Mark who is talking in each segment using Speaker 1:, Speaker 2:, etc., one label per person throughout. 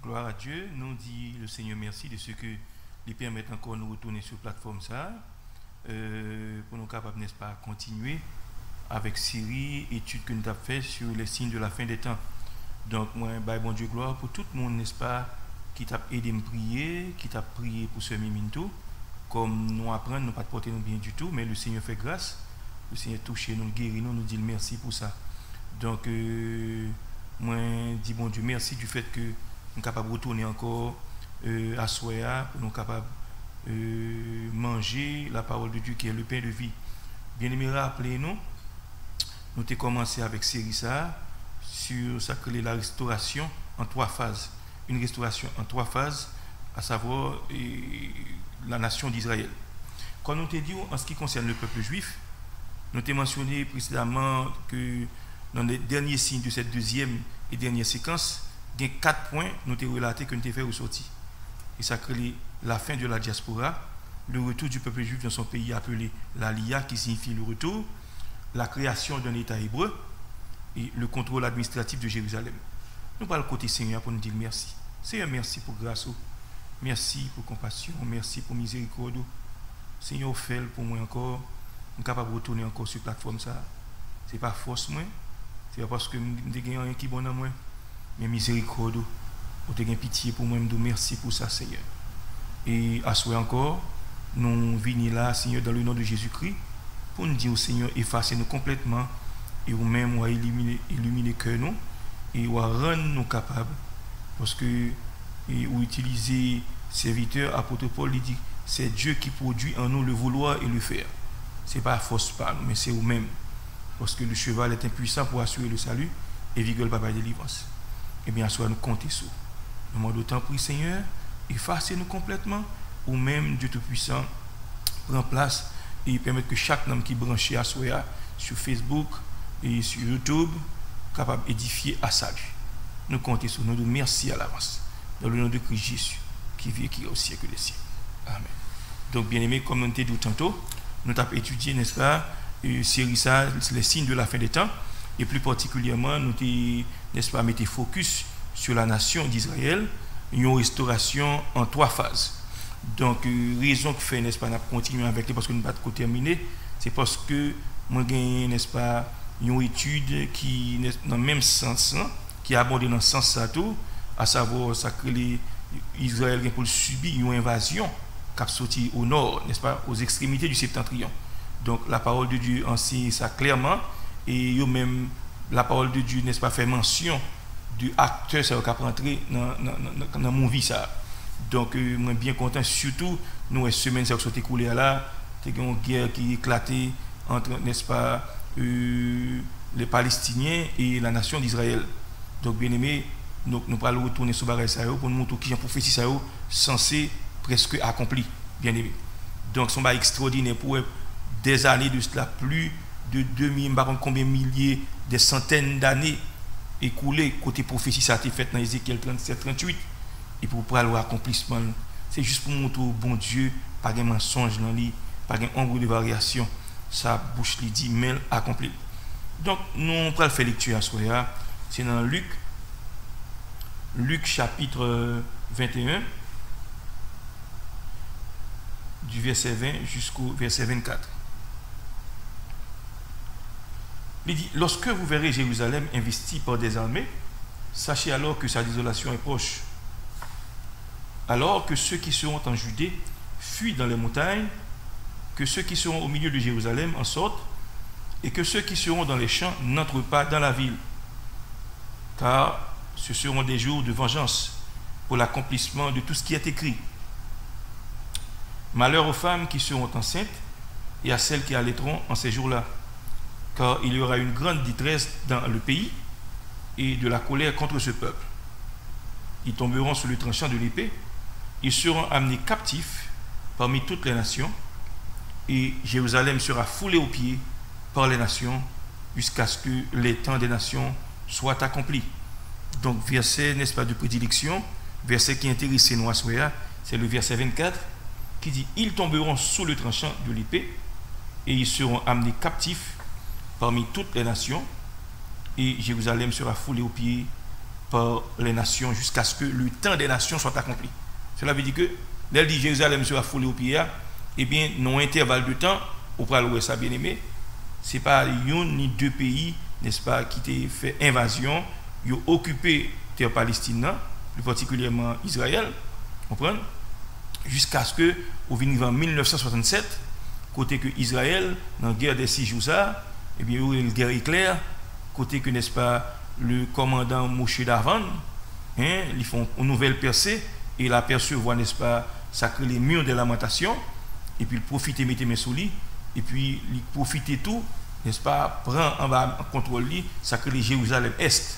Speaker 1: Gloire à Dieu, nous dit le Seigneur merci de ce que lui permet encore de nous retourner sur la plateforme ça, pour nous capables, n'est-ce pas, continuer avec série étude que nous avons fait sur les signes de la fin des temps. Donc moi, bon Dieu gloire pour tout le monde, n'est-ce pas, qui t'a aidé à me prier, qui t'a prié pour ce miminto, comme nous apprenons, nous pas porter nous bien du tout, mais le Seigneur fait grâce, le Seigneur touché nous, guérit nous dit merci pour ça. Donc moi dis bon Dieu merci du fait que nous sommes capables de retourner encore à Soya, pour nous capables de manger la parole de Dieu qui est le pain de vie. Bien aimé, rappelez-nous, nous avons commencé avec série ça sur ça que la restauration en 3 phases. Une restauration en 3 phases, à savoir la nation d'Israël. Quand nous t'ai dit en ce qui concerne le peuple juif, nous t'ai mentionné précédemment que dans les derniers signes de cette deuxième et dernière séquence, il y a 4 points nous t'ai relaté que nous t'ai fait ressortir. Et ça crée la fin de la diaspora, le retour du peuple juif dans son pays appelé l'Aliyah, qui signifie le retour, la création d'un État hébreu et le contrôle administratif de Jérusalem. Nous parlons côté Seigneur pour nous dire merci. Seigneur, merci pour grâce, merci pour compassion, merci pour miséricorde. Seigneur, fais pour moi encore, je suis capable de retourner encore sur la plateforme ça. Ce n'est pas force moi, c'est pas parce que je n'ai rien qui est bon dans moi. Mais miséricorde, vous avez pitié pour moi, je vous merci pour ça, Seigneur. Et à soi encore, nous venons là, Seigneur, dans le nom de Jésus-Christ, pour nous dire au Seigneur, effacez-nous complètement, et vous-même, vous illuminer le cœur, nous, et vous rendre nous capables, parce que vous utilisez serviteur, apôtre Paul, il dit, c'est Dieu qui produit en nous le vouloir et le faire. Ce n'est pas force par nous, mais c'est vous-même. Parce que le cheval est impuissant pour assurer le salut, et vigole pas par délivrance. Eh bien, soit nous compter sur. Nous demandons autant pour Seigneur, effacez-nous complètement, ou même Dieu Tout-Puissant prend place et permet que chaque homme qui est branché à soi sur Facebook et sur YouTube, capable d'édifier à salut. Nous comptons sur nous, merci à l'avance. Dans le nom de Christ Jésus, qui vit et qui est au siècle des siècles. Amen. Donc, bien aimé, comme on t'a dit tantôt, nous avons étudié, n'est-ce pas, série ça, les signes de la fin des temps. Et plus particulièrement, nous avons, n'est-ce pas, mis focus sur la nation d'Israël, une restauration en 3 phases. Donc, raison que fait, n'est-ce pas, nous continuons avec lui parce que nous n'avons pas terminé, c'est parce que moi, j'ai, n'est-ce pas, une étude qui, dans le même sens, qui a abordé dans le sens ça tout, à savoir, ça que les Israéliens pour subir une invasion qui a sorti au nord, n'est-ce pas, aux extrémités du septentrion. Donc, la parole de Dieu enseigne ça clairement. Et même la parole de Dieu, n'est-ce pas, fait mention du acteur qui a rentré dans mon vie ça. Donc moi bien content, surtout nous les semaines qui sont écoulées là, il y a une guerre qui éclaté entre, n'est-ce pas, les Palestiniens et la nation d'Israël. Donc bien aimé, nous allons retourner sur bagage ça pour nous montrer qui est prophétie ça censé presque accompli, bien aimé. Donc son bail extraordinaire pour des années de cela, plus de 2000, combien milliers, des centaines d'années écoulées côté prophétie ça a été fait dans Ézéchiel 37-38 et pour parler l'accomplissement, c'est juste pour montrer au bon Dieu pas de mensonge dans lui, pas de ombre de variation, sa bouche lui dit mais accompli. Donc nous allons faire lecture à soir, c'est dans Luc chapitre 21 du verset 20 jusqu'au verset 24. Il dit, lorsque vous verrez Jérusalem investie par des armées, sachez alors que sa désolation est proche. Alors que ceux qui seront en Judée fuient dans les montagnes, que ceux qui seront au milieu de Jérusalem en sortent, et que ceux qui seront dans les champs n'entrent pas dans la ville. car ce seront des jours de vengeance pour l'accomplissement de tout ce qui est écrit. Malheur aux femmes qui seront enceintes et à celles qui allaiteront en ces jours-là, car il y aura une grande détresse dans le pays et de la colère contre ce peuple. Ils tomberont sous le tranchant de l'épée, ils seront amenés captifs parmi toutes les nations, et Jérusalem sera foulée aux pieds par les nations jusqu'à ce que les temps des nations soient accomplis. Donc, verset, n'est-ce pas, de prédilection, verset qui intéresse nous à Soya, c'est le verset 24 qui dit: ils tomberont sous le tranchant de l'épée et ils seront amenés captifs parmi toutes les nations, et Jérusalem sera foulée aux pieds par les nations jusqu'à ce que le temps des nations soit accompli. Cela veut dire que, elle dit Jérusalem sera foulée aux pieds, eh bien, non intervalle de temps, au pral ça bien aimé, c'est pas un ni deux pays, n'est-ce pas, qui ont fait invasion, ils ont occupé terre Palestine, plus particulièrement Israël, comprenez, jusqu'à ce que, au venu en 1967, côté que Israël, dans la guerre des 6 jours, ça, eh bien, il y a eu une guerre éclair, côté que, n'est-ce pas, le commandant Moshe Davan, ils font une nouvelle percée, et il aperçoit, n'est-ce pas, ça crée les murs de lamentation, et puis il profite et mettre mes sous lui, et puis il profite tout, n'est-ce pas, prend en bas en contrôle lui, ça crée les Jérusalem Est.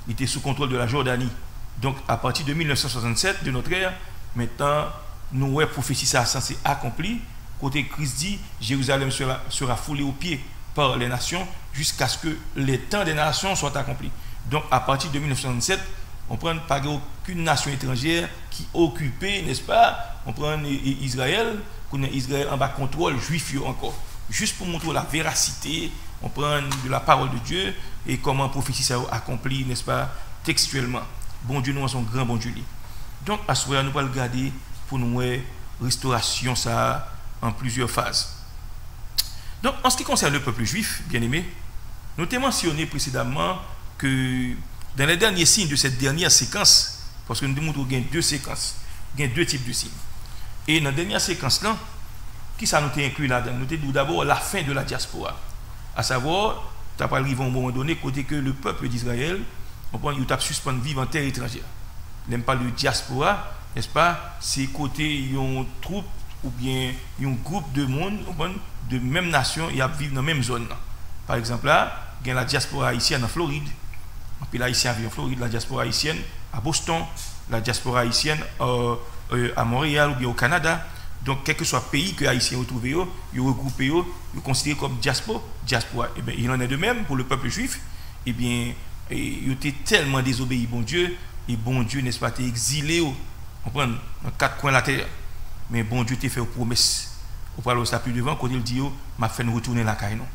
Speaker 1: Il était sous contrôle de la Jordanie. Donc à partir de 1967 de notre ère, maintenant, nous ouais prophétie ça censé accompli. Côté Christ dit, Jérusalem sera foulée aux pieds par les nations jusqu'à ce que les temps des nations soient accomplis. Donc à partir de 1967, on prend pas aucune nation étrangère qui occupait, n'est-ce pas, on prend Israël, qu'on a Israël en bas contrôle juif encore. Juste pour montrer la véracité, on prend de la parole de Dieu et comment prophétie ça accompli, n'est-ce pas, textuellement. Bon Dieu, nous sommes grand bon Dieu. Donc à ce moment-là, nous allons regarder pour nous restauration ça en plusieurs phases. Donc en ce qui concerne le peuple juif, bien aimé, nous avons mentionné précédemment que dans les derniers signes de cette dernière séquence, parce que nous démontrons qu'il y a deux séquences, il y a deux types de signes. Et dans la dernière séquence-là, qui ça nous a inclus là-dedans? Nous avons d'abord la fin de la diaspora. À savoir, tu as pas arrivé à un moment donné, côté que le peuple d'Israël, il a suspendu vivre en terre étrangère. N'aime pas le diaspora, n'est-ce pas? C'est côté une troupe ou bien un groupe de monde de même nation et à vivre dans la même zone. Par exemple, là, il y a la diaspora haïtienne en Floride. Puis l'haïtien vit en Floride, la diaspora haïtienne à Boston, la diaspora haïtienne à Montréal ou bien au Canada. Donc, quel que soit le pays que les Haïtiens ont trouvé, ils ont regroupé, ils considéré comme diaspora. Et bien, il en est de même pour le peuple juif. Et bien, ils étaient tellement désobéis, bon Dieu, et bon Dieu, n'est-ce pas, t'es exilé, on prend dans 4 coins de la terre. Mais bon Dieu t'a fait une promesse. Au parler ça plus devant, quand il dit, m'a fait retourner la caille, non.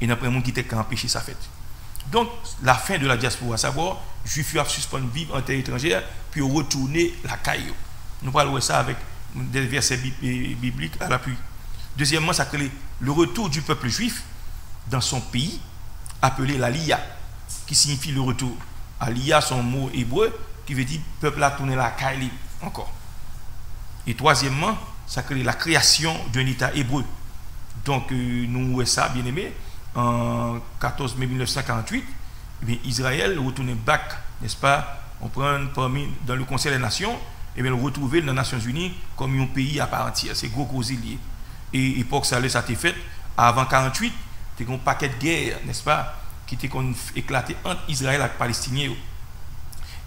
Speaker 1: Et n'a pas un monde qui t'a empêché sa fête. Donc, la fin de la diaspora, à savoir, les Juifs ont suspendu vivre en terre étrangère, puis retourner la caille. Nous parlons ça avec des versets bibliques à l'appui. Deuxièmement, ça crée le retour du peuple juif dans son pays, appelé l'Aliyah, qui signifie le retour. Aliyah, son mot hébreu, qui veut dire peuple a tourné la caille encore. Et troisièmement, ça crée la création d'un État hébreu. Donc, nous voyons ça, bien aimé, en 14 mai 1948, eh bien, Israël retourne back, n'est-ce pas, on prend dans le Conseil des Nations, et bien le retrouver dans les Nations Unies comme un pays à part entière. C'est gros cause lié. Et l'époque ça a été fait avant 48, c'était un paquet de guerre, n'est-ce pas, qui était éclaté entre Israël et les Palestiniens.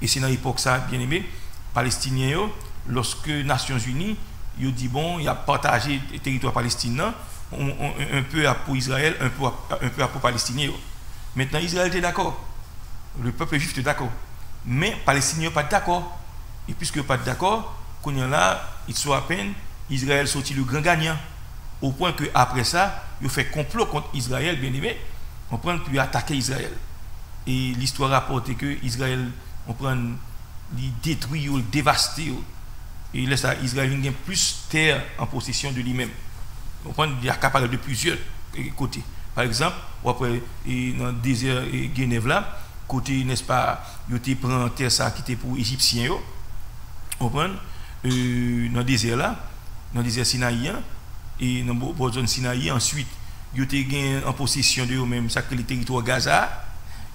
Speaker 1: Et c'est dans l'époque ça, bien aimé, Palestiniens, lorsque les Nations Unies, ils ont dit bon, il a partagé le territoire palestinien, un peu pour Israël, un peu pour Palestiniens. Maintenant, Israël était d'accord. Le peuple juif était d'accord. Mais les Palestiniens n'étaient pas d'accord. Et puisque pas d'accord, qu'on y a là, il soit à peine, Israël sortit le grand gagnant. Au point que après ça, il fait complot contre Israël, bien aimé, on prend puis attaquer Israël. Et l'histoire rapporte que Israël, on prend, il détruit, il dévaste, et il laisse à Israël gagne plus terre en possession de lui-même. On prend, il est capable de plusieurs côtés. Par exemple, après dans le désert Guénève là, côté n'est-ce pas, il prend terre ça qui était pour Égyptiens. On prend dans le désert là, dans le désert Sinaïen et dans la zone Sinaï, ensuite ils étaient en possession de eux-mêmes, ça que le territoire Gaza,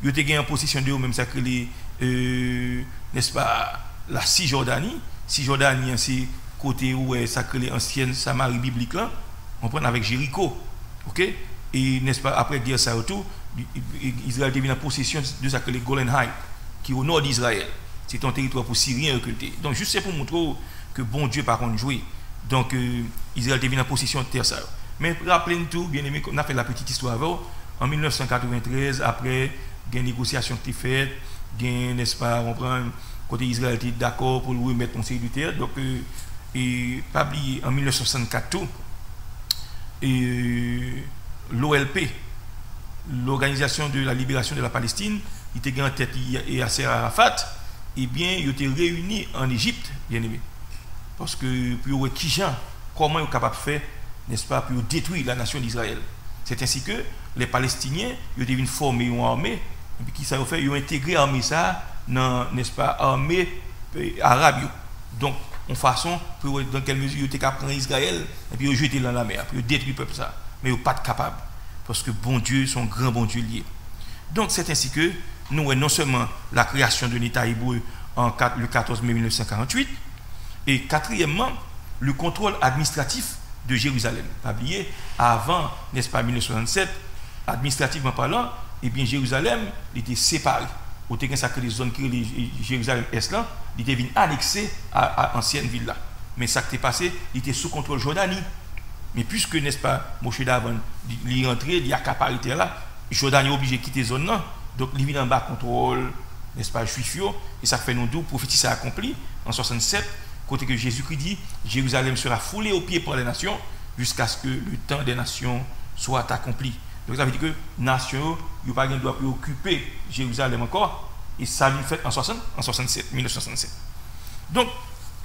Speaker 1: ils étaient en possession de eux même ça que les n'est-ce pas la Cisjordanie. Cisjordanie c'est côté où est ça que les anciennes Samarie biblique là, on prend avec Jéricho. OK? Et n'est-ce pas après guerre ça autour, Israël devient en possession de ça que les Golan Heights qui est au nord d'Israël. C'est un territoire pour Syriens occultés. Donc juste c'est pour montrer que bon Dieu par contre jouer. Donc Israël devient en possession de terre ça. Mais rappelez-nous tout, bien aimé, on a fait la petite histoire avant. En 1993, après, il y a une négociation qui est faite, n'est-ce pas, on prend côté Israël était d'accord pour lui remettre conseil du terre. Donc, et pas oublier, en 1964, l'OLP, l'Organisation de la Libération de la Palestine, il était en tête Yasser Arafat, et bien, il était réunis en Égypte, bien aimé. Parce que, pour voir qui gens, comment ils sont capables de faire, n'est-ce pas, pour détruire la nation d'Israël. C'est ainsi que les Palestiniens, ils deviennent formés une armée, et puis qui ça fait, ils ont intégré l'armée ça dans, n'est-ce pas, armée arabe. Donc, en façon, pour dans quelle mesure ils étaient capables de prendre Israël, et puis ils jeter dans la mer, puis ils détruire le peuple ça. Mais ils ne sont pas capables, parce que bon Dieu, son grand bon Dieu lié. Donc, c'est ainsi que nous, non seulement la création de l'État hébreu le 14 mai 1948, et quatrièmement, le contrôle administratif de Jérusalem. Pas oublier, avant, n'est-ce pas, 1967, administrativement parlant, eh bien, Jérusalem était séparé. Au terrain, ça que les zones qui sont Jérusalem-Est là, il était annexé à l'ancienne ville là. Mais ça qui est passé, il était sous contrôle Jordanie. Mais puisque, n'est-ce pas, Moshe Davan, il est rentré, il y a capacité là, Jordanie est obligé de quitter la zone là, donc il vient en bas contrôle, n'est-ce pas, juif, et ça fait nous deux, prophétie s'est accompli en 67. Côté que Jésus-Christ dit, Jérusalem sera foulée aux pieds par les nations jusqu'à ce que le temps des nations soit accompli. Donc ça veut dire que les nations n'ont pas le droit occuper Jérusalem encore, et ça lui fait en 1967. Donc,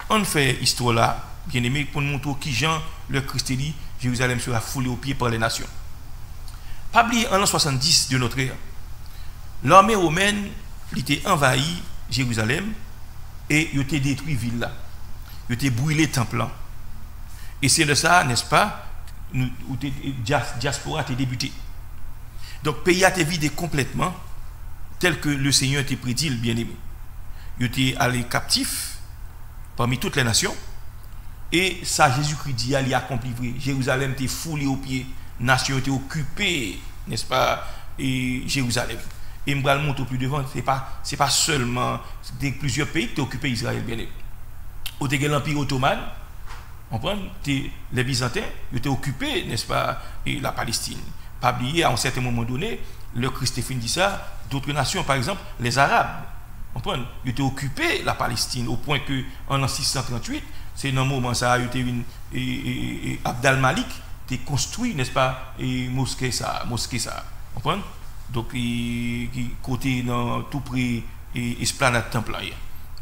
Speaker 1: on fait histoire là, bien aimé, pour nous montrer qui Jean, le Christ dit, Jérusalem sera foulée aux pieds par les nations. Pas oublier en l'an 70 de notre ère, l'armée romaine était envahi Jérusalem et il a détruit la ville là. Il a brûlé le temple. Et c'est de ça, n'est-ce pas, où diaspora a débuté. Donc, le pays a été vidé complètement, tel que le Seigneur était prédit, le bien-aimé. Il était allé captif parmi toutes les nations. Et ça, Jésus-Christ dit, il a accompli. Jérusalem était foulée aux pieds. Nation était occupée, n'est-ce pas, et Jérusalem. Et je vais le montrer plus devant, ce n'est pas seulement plusieurs pays qui ont occupé Israël, bien-aimé. Au début de l'Empire ottoman, on prend les Byzantins, ils étaient occupés, n'est-ce pas, et la Palestine. Pas oublier, à un certain moment donné, le Christéphine dit ça, d'autres nations, par exemple, les Arabes, on prend, ils étaient occupés la Palestine, au point que en 638, c'est dans un moment ça, Abd al-Malik a construit, n'est-ce pas, et mosquée ça, on prend. Donc, côté dans tout près, esplanade temple.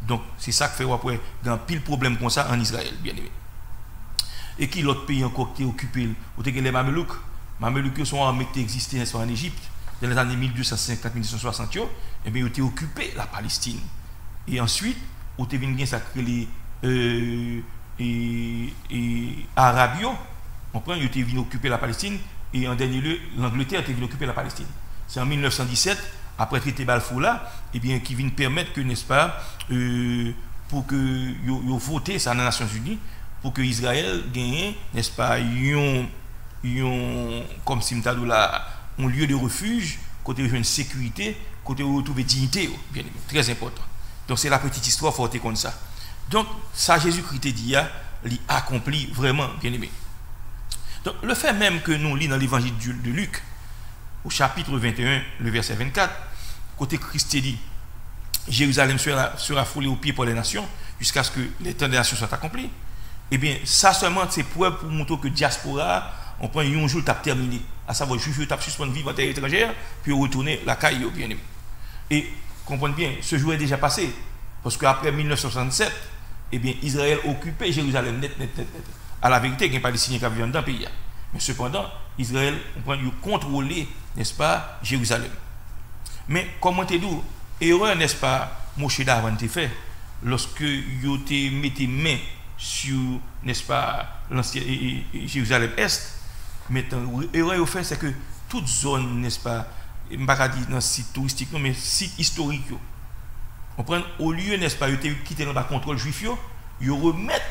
Speaker 1: Donc, c'est ça qui fait après, dans pile problème comme ça en Israël, bien aimé. Et qui l'autre pays encore qui est occupé, vous avez les Mamelouks. Mamelouks sont armés qui existaient en Égypte, dans les années 1250-1260, et bien, ils ont occupé la Palestine. Et ensuite, vous avez vu ça que les Arabios, on prend, ils ont venu occuper la Palestine, et en dernier lieu, l'Angleterre est venue occuper la Palestine. C'est en 1917, après le traité Balfour là, et bien, qui vient permettre que, n'est-ce pas, pour que vous votez ça dans les Nations Unies, pour que Israël gagne, n'est-ce pas, comme si nous là, un lieu de refuge, côté de sécurité, côté où retrouver dignité, bien aimé, très important. Donc c'est la petite histoire forte comme ça. Donc ça Jésus-Christ dit, il accomplit vraiment, bien aimé. Donc le fait même que nous lisons dans l'évangile de Luc, au chapitre 21, le verset 24, côté Christ dit, Jérusalem sera foulée aux pieds par les nations, jusqu'à ce que les temps des nations soient accomplis. Eh bien, ça seulement, c'est pour montrer que diaspora, on prend un jour, tu as terminé. À savoir, juif, tu as suspendu vivre en terre étrangère, puis retourner la caille, bien aimé. Et, comprenez bien, ce jour est déjà passé. Parce qu'après 1967, eh bien, Israël occupait Jérusalem net. À la vérité, il n'y a pas de Palestiniens qui viennent dans le pays. Mais cependant, Israël, on prend contrôler, n'est-ce pas, Jérusalem. Mais, comment tu dis, erreur, n'est-ce pas, Moshe Davan t'a fait, lorsque vous mettez main sur, n'est-ce pas, l'ancien Jérusalem-Est, mais l'erreur au fait, c'est que toute zone, n'est-ce pas, je ne vais pas dire dans site touristique, mais site historique. On prend au lieu, n'est-ce pas, de quitter dans le contrôle juif, ils remettent,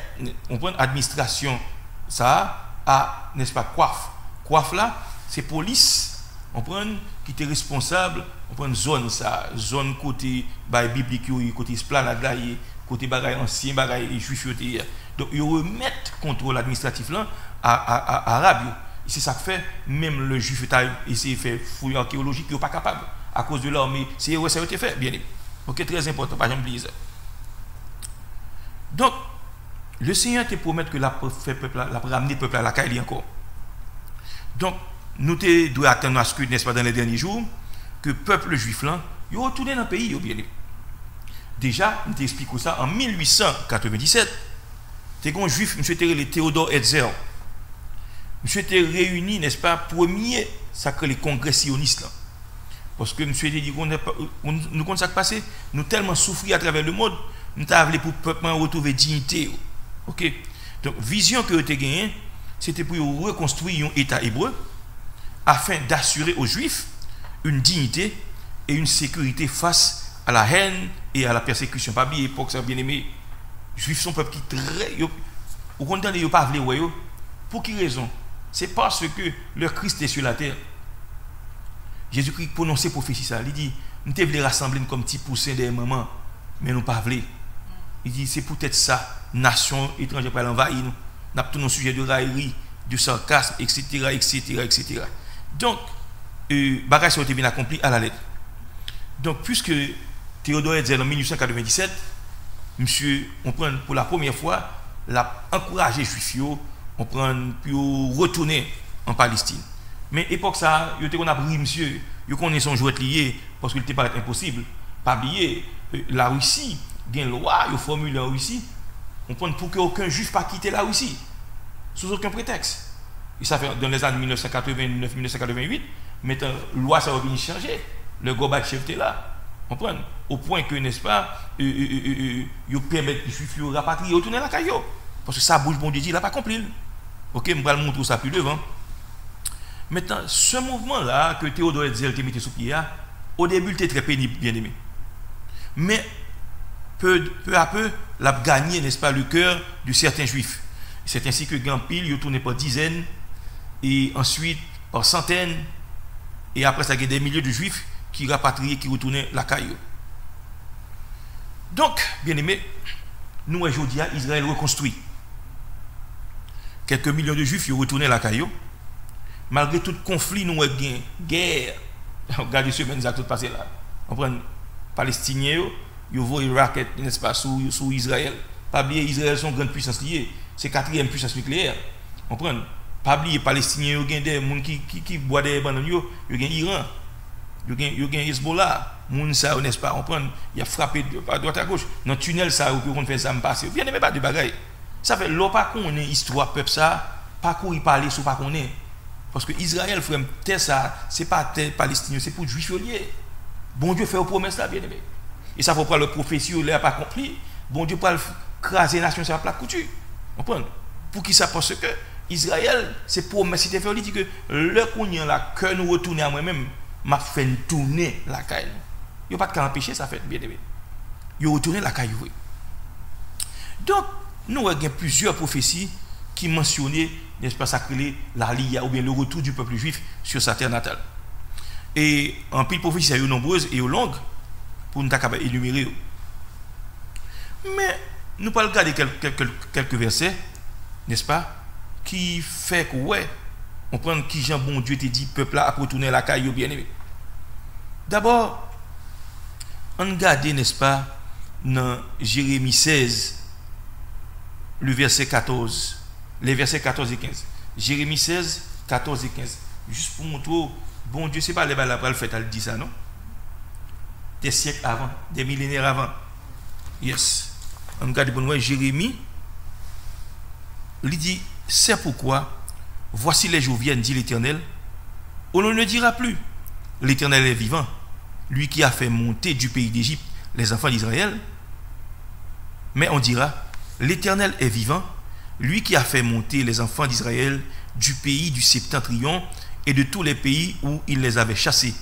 Speaker 1: on prend l'administration, ça, à, n'est-ce pas, coiffe. Coiffe là, c'est police, on prend qui était responsable, on prend une zone, ça, zone côté biblique, côté esplanade là, côté bagaille ancien, bagaille juif. Donc, ils remettent contrôle administratif là à arabe. C'est ça que fait, même le juif a essayé de faire fouille archéologique, il n'est pas capable. À cause de l'armée, c'est ça a été fait, bien aimé. Ok, très important, pas jamais oublier ça. Donc, le Seigneur te promet que la ramener le peuple à la caille encore. Donc, nous devons attendre à ce que, n'est-ce pas, dans les derniers jours, que le peuple juif là, il retourne dans le pays, bien aimé. Déjà, je t'explique ça, en 1897, tu as un juif, M. Théodore Herzl. Monsieur était réuni, n'est-ce pas, premier, ça que les congrès sionistes là. Parce que monsieur dit qu'on nous compte ça qui passé, nous tellement souffrir à travers le monde, nous avons pour le peuple retrouver dignité. OK? Donc vision que vous avez gagnée, c'était pour reconstruire un état hébreu afin d'assurer aux juifs une dignité et une sécurité face à la haine et à la persécution. Pas bien époque ça bien aimé. Les juifs sont un peuple qui très au contraire ils pas voulu pour quelle raison? C'est parce que le Christ est sur la terre. Jésus-Christ prononce prophétie ça. Il dit, nous devons rassembler comme petit poussin des mamans, mais nous pas voulu. Il dit, c'est peut-être ça, nation étrangère pour l'envahir nous. Nous avons tout nos sujets de raillerie, de sarcasme, etc., etc., etc. Donc, bagage a été bien accompli à la lettre. Donc, puisque Théodore Herzl en 1897, monsieur, on prend pour la première fois, l'a encouragé les Juifs, on prend pour retourner en Palestine. Mais époque ça, on a pris monsieur, il connaît son jouet lié parce qu'il n'était pas impossible. Pas oublier, la Russie, il y a une loi, il formule en Russie, on prend pour qu'aucun juif pas quitter la Russie, sous aucun prétexte. Et ça fait dans les années 1989-1988, mais la loi ça va venir changer. Le Gorbatchev était là. On prend au point que, n'est-ce pas, il permet les juifs de rapatrier, retourner à la caillou. Parce que ça bouge, bon Dieu, il n'a pas compris. Ok, je vais le montrer ça plus devant. Maintenant, ce mouvement-là que Théodore Herzl a mis sous pied, au début, il était très pénible, bien aimé. Mais peu à peu, il a gagné, n'est-ce pas, le cœur de certains juifs. C'est ainsi que Gampil, il a tourné par dizaines, et ensuite par centaines, et après ça, il y a des milliers de juifs qui rapatriaient, qui retournaient la caillou. Donc, bien aimé, nous, aujourd'hui, Israël reconstruit. Quelques millions de juifs, ils retournaient la caillou. Malgré tout conflit, nous avons une guerre. Regardez ce qui tout passé là. On prend les Palestiniens, ils voient une raquette, n'est-ce pas, sous Israël. Pas oublier, Israël sont une grande puissance liée. C'est la quatrième puissance nucléaire. On prend. Pas oublier, les Palestiniens, ils ont des gens qui boivent des bananes, ils ont Iran, ils ont Hezbollah. Moun ça, n'est-ce pas, on prend, il a frappé à droite à gauche. Dans le tunnel, ça, on fait ça me passer. Bien aimé pas de bagaille. Ça fait l'eau pas qu'on est histoire peuple ça, pas qu'on y parler sous pas qu'on est. Parce que Israël frère ça, c'est pas terre palestinien, c'est pour juifs liés. Bon Dieu fait une promesse là bien aimé. Et ça faut pas le prophétie là pas accompli. Bon Dieu pas craser la nation sur la plaque couture. On prend. Pour qui ça parce que Israël c'est promesse c'était fait il dit que le qu'on là que nous retourner à moi-même m'a fait tourner la caille. Il n'y a pas de cas empêcher ça fait bien aimé. Il retourner la caille. Donc nous avons plusieurs prophéties qui mentionnaient, n'est-ce pas, sacré la lia ou bien le retour du peuple juif sur sa terre natale. Et en pile prophéties, il y a eu nombreuses et longues pour nous énumérer. Mais nous allons regarder quelques versets, n'est-ce pas, qui fait que, ouais, on prend qui Jean bon Dieu te dit, peuple là a retourné la caillou bien aimé. D'abord, on regarde, n'est-ce pas, dans Jérémie 16, le verset 14, les versets 14 et 15. Jérémie 16, 14 et 15. Juste pour montrer, bon Dieu, c'est pas les balles après le fait, elle dit ça, non? Des siècles avant, des millénaires avant. Yes. On regarde pour nous, Jérémie, il dit, c'est pourquoi, voici les jours viennent, dit l'Éternel, on ne le dira plus. L'Éternel est vivant, lui qui a fait monter du pays d'Égypte les enfants d'Israël. Mais on dira, l'Éternel est vivant, lui qui a fait monter les enfants d'Israël du pays du septentrion et de tous les pays où il les avait chassés,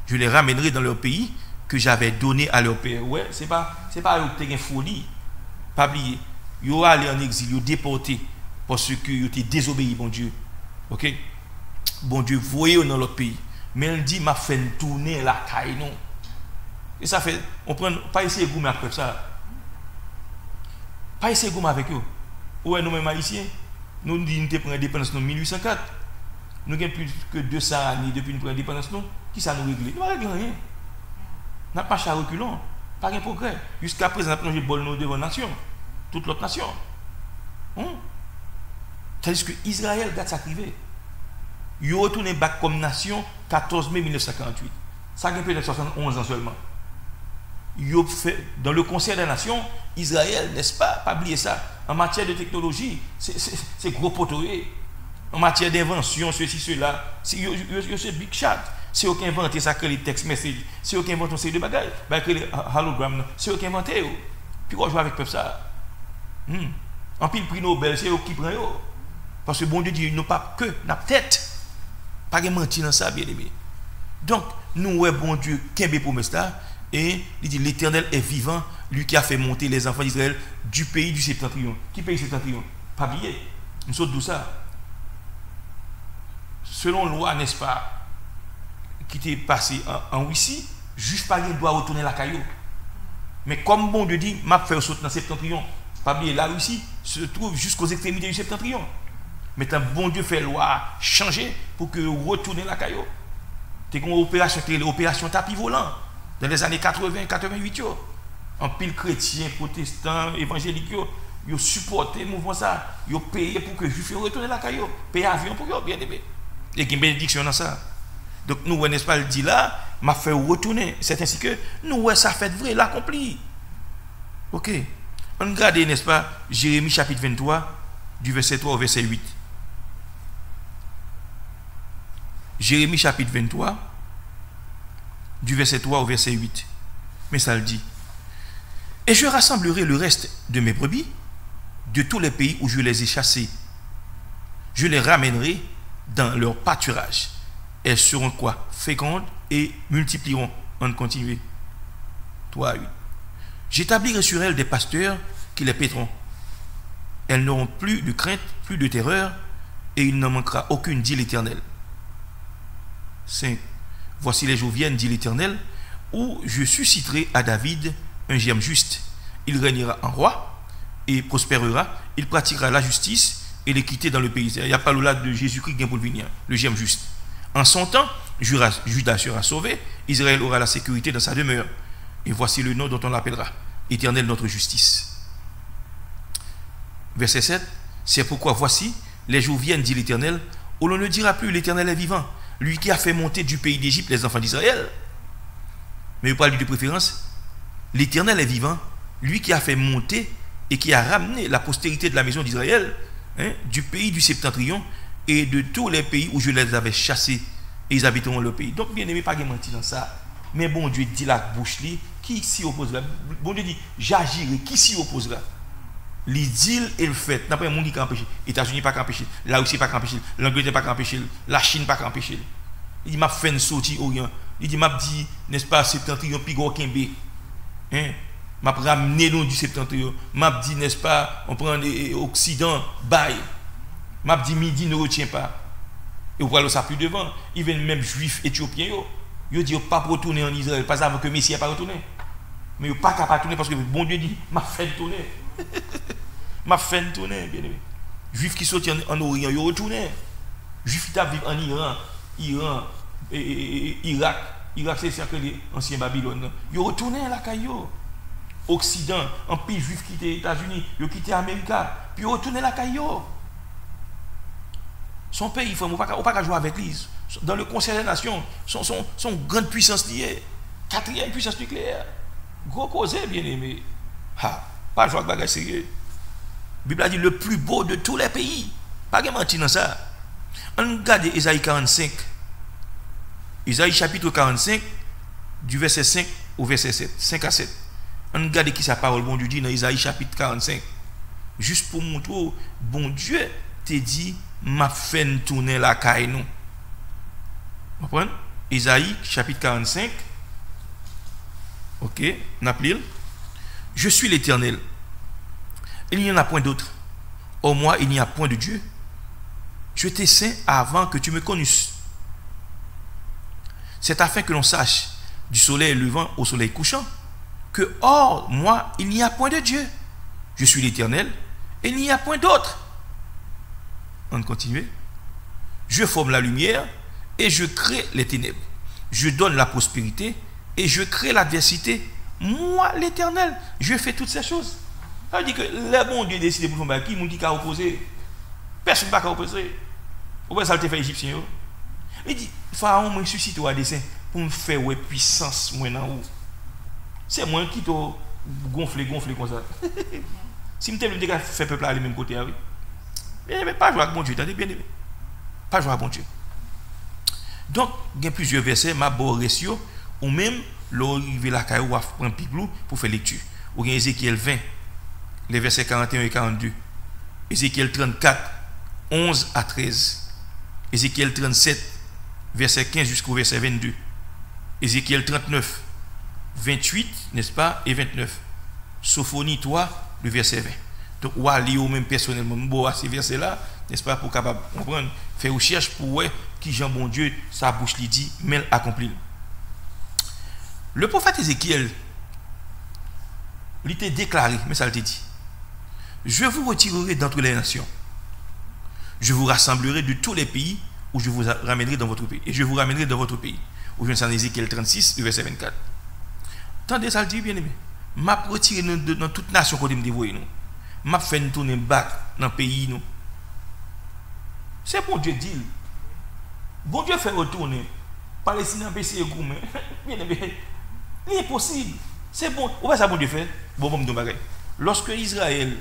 Speaker 1: Je les ramènerai dans leur pays que j'avais donné à leur père. Ouais, c'est pas une folie. Pas oublier. Ils sont allés en exil, ils sont déportés parce qu'ils ont désobéi, bon Dieu. Ok? Bon Dieu, voyez dans l'autre pays. Mais elle dit, m'a fait tourner la caille, non? Et ça fait, on prend, pas essayer de gommer après ça. Pas essayer de gommer avec eux. Ouais, nous-mêmes haïtiens, nous disons que nous avons l'indépendance en 1804. Nous avons plus que 200 années depuis notre indépendance. Qui ça nous règle? Nous ne réglons rien. Nous n'avons pas à reculons. Pas de progrès. Jusqu'à présent, nous avons plongé bol devant la nation. Toute l'autre nation. C'est-à-dire que Israël a sacrifié. Il est retourné back comme nation 14 mai 1948. Ça a peut-être 71 ans seulement. Il fait, dans le Conseil des Nations, Israël, n'est-ce pas oublier ça. En matière de technologie, c'est gros poteau. En matière d'invention, ceci, cela, c'est big shot. C'est eux qui inventé ça, que les text messages. C'est eux qui inventent ces deux bagages. Que les hologrammes, c'est eux qui inventé. Puis on joue avec peuple ça. En pile prix Nobel, c'est eux qui prennent. Parce que bon Dieu dit, nous pas que la tête. Pas de mentir dans ça, bien aimé. Donc, nous, ouais, bon Dieu, qu'un promesse là. Et il dit, l'Éternel est vivant, lui qui a fait monter les enfants d'Israël du pays du septentrion. Qui pays septentrion? Pas oublier. Nous sommes d'où ça? Selon loi, n'est-ce pas, qui était passé en Russie, juge pas doit retourner la caillou. Mais comme bon Dieu dit, m'a fait sauter dans le septentrion. Pas oublier, la Russie se trouve jusqu'aux extrémités du septentrion. Mais tant bon Dieu fait loi changer pour que retourner la caillou. C'est une opération tapis volant. Dans les années 80-88, en pile chrétien, protestant, évangélique, ils ont supporté le mouvement ça. Ils ont payé pour que les juifs retournent la caillou. Payé avion pour que bien aimé. Et il y a une bénédiction dans ça. Donc nous, n'est-ce pas, le dit là, m'a fait retourner. C'est ainsi que nous, ça fait vrai, l'accompli. Ok. On regarde, n'est-ce pas, Jérémie chapitre 23, du verset 3 au verset 8. Jérémie chapitre 23, du verset 3 au verset 8. Mais ça le dit. Et je rassemblerai le reste de mes brebis de tous les pays où je les ai chassés. Je les ramènerai dans leur pâturage. Elles seront quoi? Fécondes et multiplieront. On continue. 3 à 8. J'établirai sur elles des pasteurs qui les paîtront. Elles n'auront plus de crainte, plus de terreur, et il n'en manquera aucune, dit l'Éternel. 5. Voici les jours viennent, dit l'Éternel, où je susciterai à David un germe juste. Il régnera en roi et prospérera. Il pratiquera la justice et l'équité dans le pays. Il n'y a pas là de Jésus-Christ qui est pour venir, le germe juste. En son temps, Judas sera sauvé, Israël aura la sécurité dans sa demeure. Et voici le nom dont on l'appellera, Éternel notre justice. Verset 7. C'est pourquoi voici, les jours viennent, dit l'Éternel, où l'on ne dira plus l'Éternel est vivant, lui qui a fait monter du pays d'Égypte les enfants d'Israël. Mais il parle de préférence. L'Éternel est vivant, lui qui a fait monter et qui a ramené la postérité de la maison d'Israël, du pays du septentrion et de tous les pays où je les avais chassés et ils habiteront le pays. Donc, bien aimé, pas de mentir dans ça. Mais bon Dieu dit la bouche, qui s'y oppose là? Bon Dieu dit, j'agirai, qui s'y oppose là? Les deals et le fait. N'a pas un monde qui peut empêcher. Les États-Unis pas empêcher. La Russie pas empêcher. L'Angleterre pas empêcher. La Chine pas empêcher. Il dit, m'a fait une sortie Orient. Il dit, m'a dit, n'est-ce pas, septentrion, puis gros Kembe. M'a ramené nous du septentrion. M'a dit, n'est-ce pas, on prend l'Occident, bye. M'a dit, midi ne retient pas. Et vous voyez ça plus devant. Il vient même juifs éthiopiens. Ils disent, pas pour retourner en Israël. Pas avant que Messie n'a pas retourné. Mais ils pas capable de retourner parce que bon Dieu dit, m'a fait tourner. M'a fait tourner, bien aimé. Juifs qui sortent en Orient, ils retournent. Juifs qui vivent en Iran, Irak. Irak, c'est ça que les anciens Babylone. Ils retournent à la caillou. Occident, un pays juif qui était aux États-Unis, ils ont quitté l'Amérique, puis ils retournent à la caillou. Son pays, il ne faut pas jouer avec lui. Dans le Conseil des Nations, son grande puissance liée. 4e puissance nucléaire. Gros causé, bien aimé. Pas jouer avec bagage sérieux. La Bible a dit le plus beau de tous les pays. Pas de mentir dans ça. On regarde Isaïe 45. Isaïe chapitre 45, du verset 5 au verset 7. 5 à 7. On regarde qui sa parole, bon Dieu dit dans Isaïe chapitre 45. Juste pour montrer, bon Dieu te dit, m'a fait tourner la caille nous. Vous comprenez? Isaïe chapitre 45. Ok, Naplil. Je suis l'Éternel. Il n'y en a point d'autre. Au moi, il n'y a point de Dieu. Je t'ai saint avant que tu me connusses. C'est afin que l'on sache du soleil levant au soleil couchant que hors moi, il n'y a point de Dieu. Je suis l'Éternel et il n'y a point d'autre. On continue. Je forme la lumière et je crée les ténèbres. Je donne la prospérité et je crée l'adversité. Moi, l'Éternel, je fais toutes ces choses. Ça veut dire que le bon Dieu décide pour faire qui dit qu'il a opposé. Personne ne va opposer. Pourquoi ça le fait égyptien? Il dit, Pharaon m'a suscité à dessein pour me faire ouais, puissance moi en haut. C'est moi qui t'ai gonflé comme ça. Si je me fait peuple à le même côté, oui. Mais pas jouer avec mon Dieu, bien aimé. Pas jouer avec mon Dieu. Donc, il y a plusieurs versets, ma borresio, ou même, l'arrivée la caillou, ou prendre piglou pour faire lecture. Ou bien Ézéchiel 20, les versets 41 et 42. Ézéchiel 34, 11 à 13. Ézéchiel 37, verset 15 jusqu'au verset 22. Ézéchiel 39, 28, n'est-ce pas, et 29. Sophonie 3, le verset 20. Donc, ou aller au même personnellement, bon, à ces versets-là, n'est-ce pas, pour capable comprendre, faire recherche pour ouais, qui Jean bon Dieu, sa bouche lui dit, mais accompli. Le prophète Ézéchiel, il était déclaré, mais ça le dit. Je vous retirerai d'entre les nations. Je vous rassemblerai de tous les pays où je vous ramènerai dans votre pays. Et je vous ramènerai dans votre pays. Où je viens en Ézéchiel 36, le verset 24. Tendez ça le dit, bien aimé. M'a retiré dans toute nation qu'on me dévoie. M'a fait nous tourner back dans le pays. Nous. C'est bon Dieu dit. Bon Dieu fait retourner. Palestinien, PC, gourmet. Bien aimé. C'est impossible. C'est bon. Où est-ce que bon Dieu fait? Bon, lorsque Israël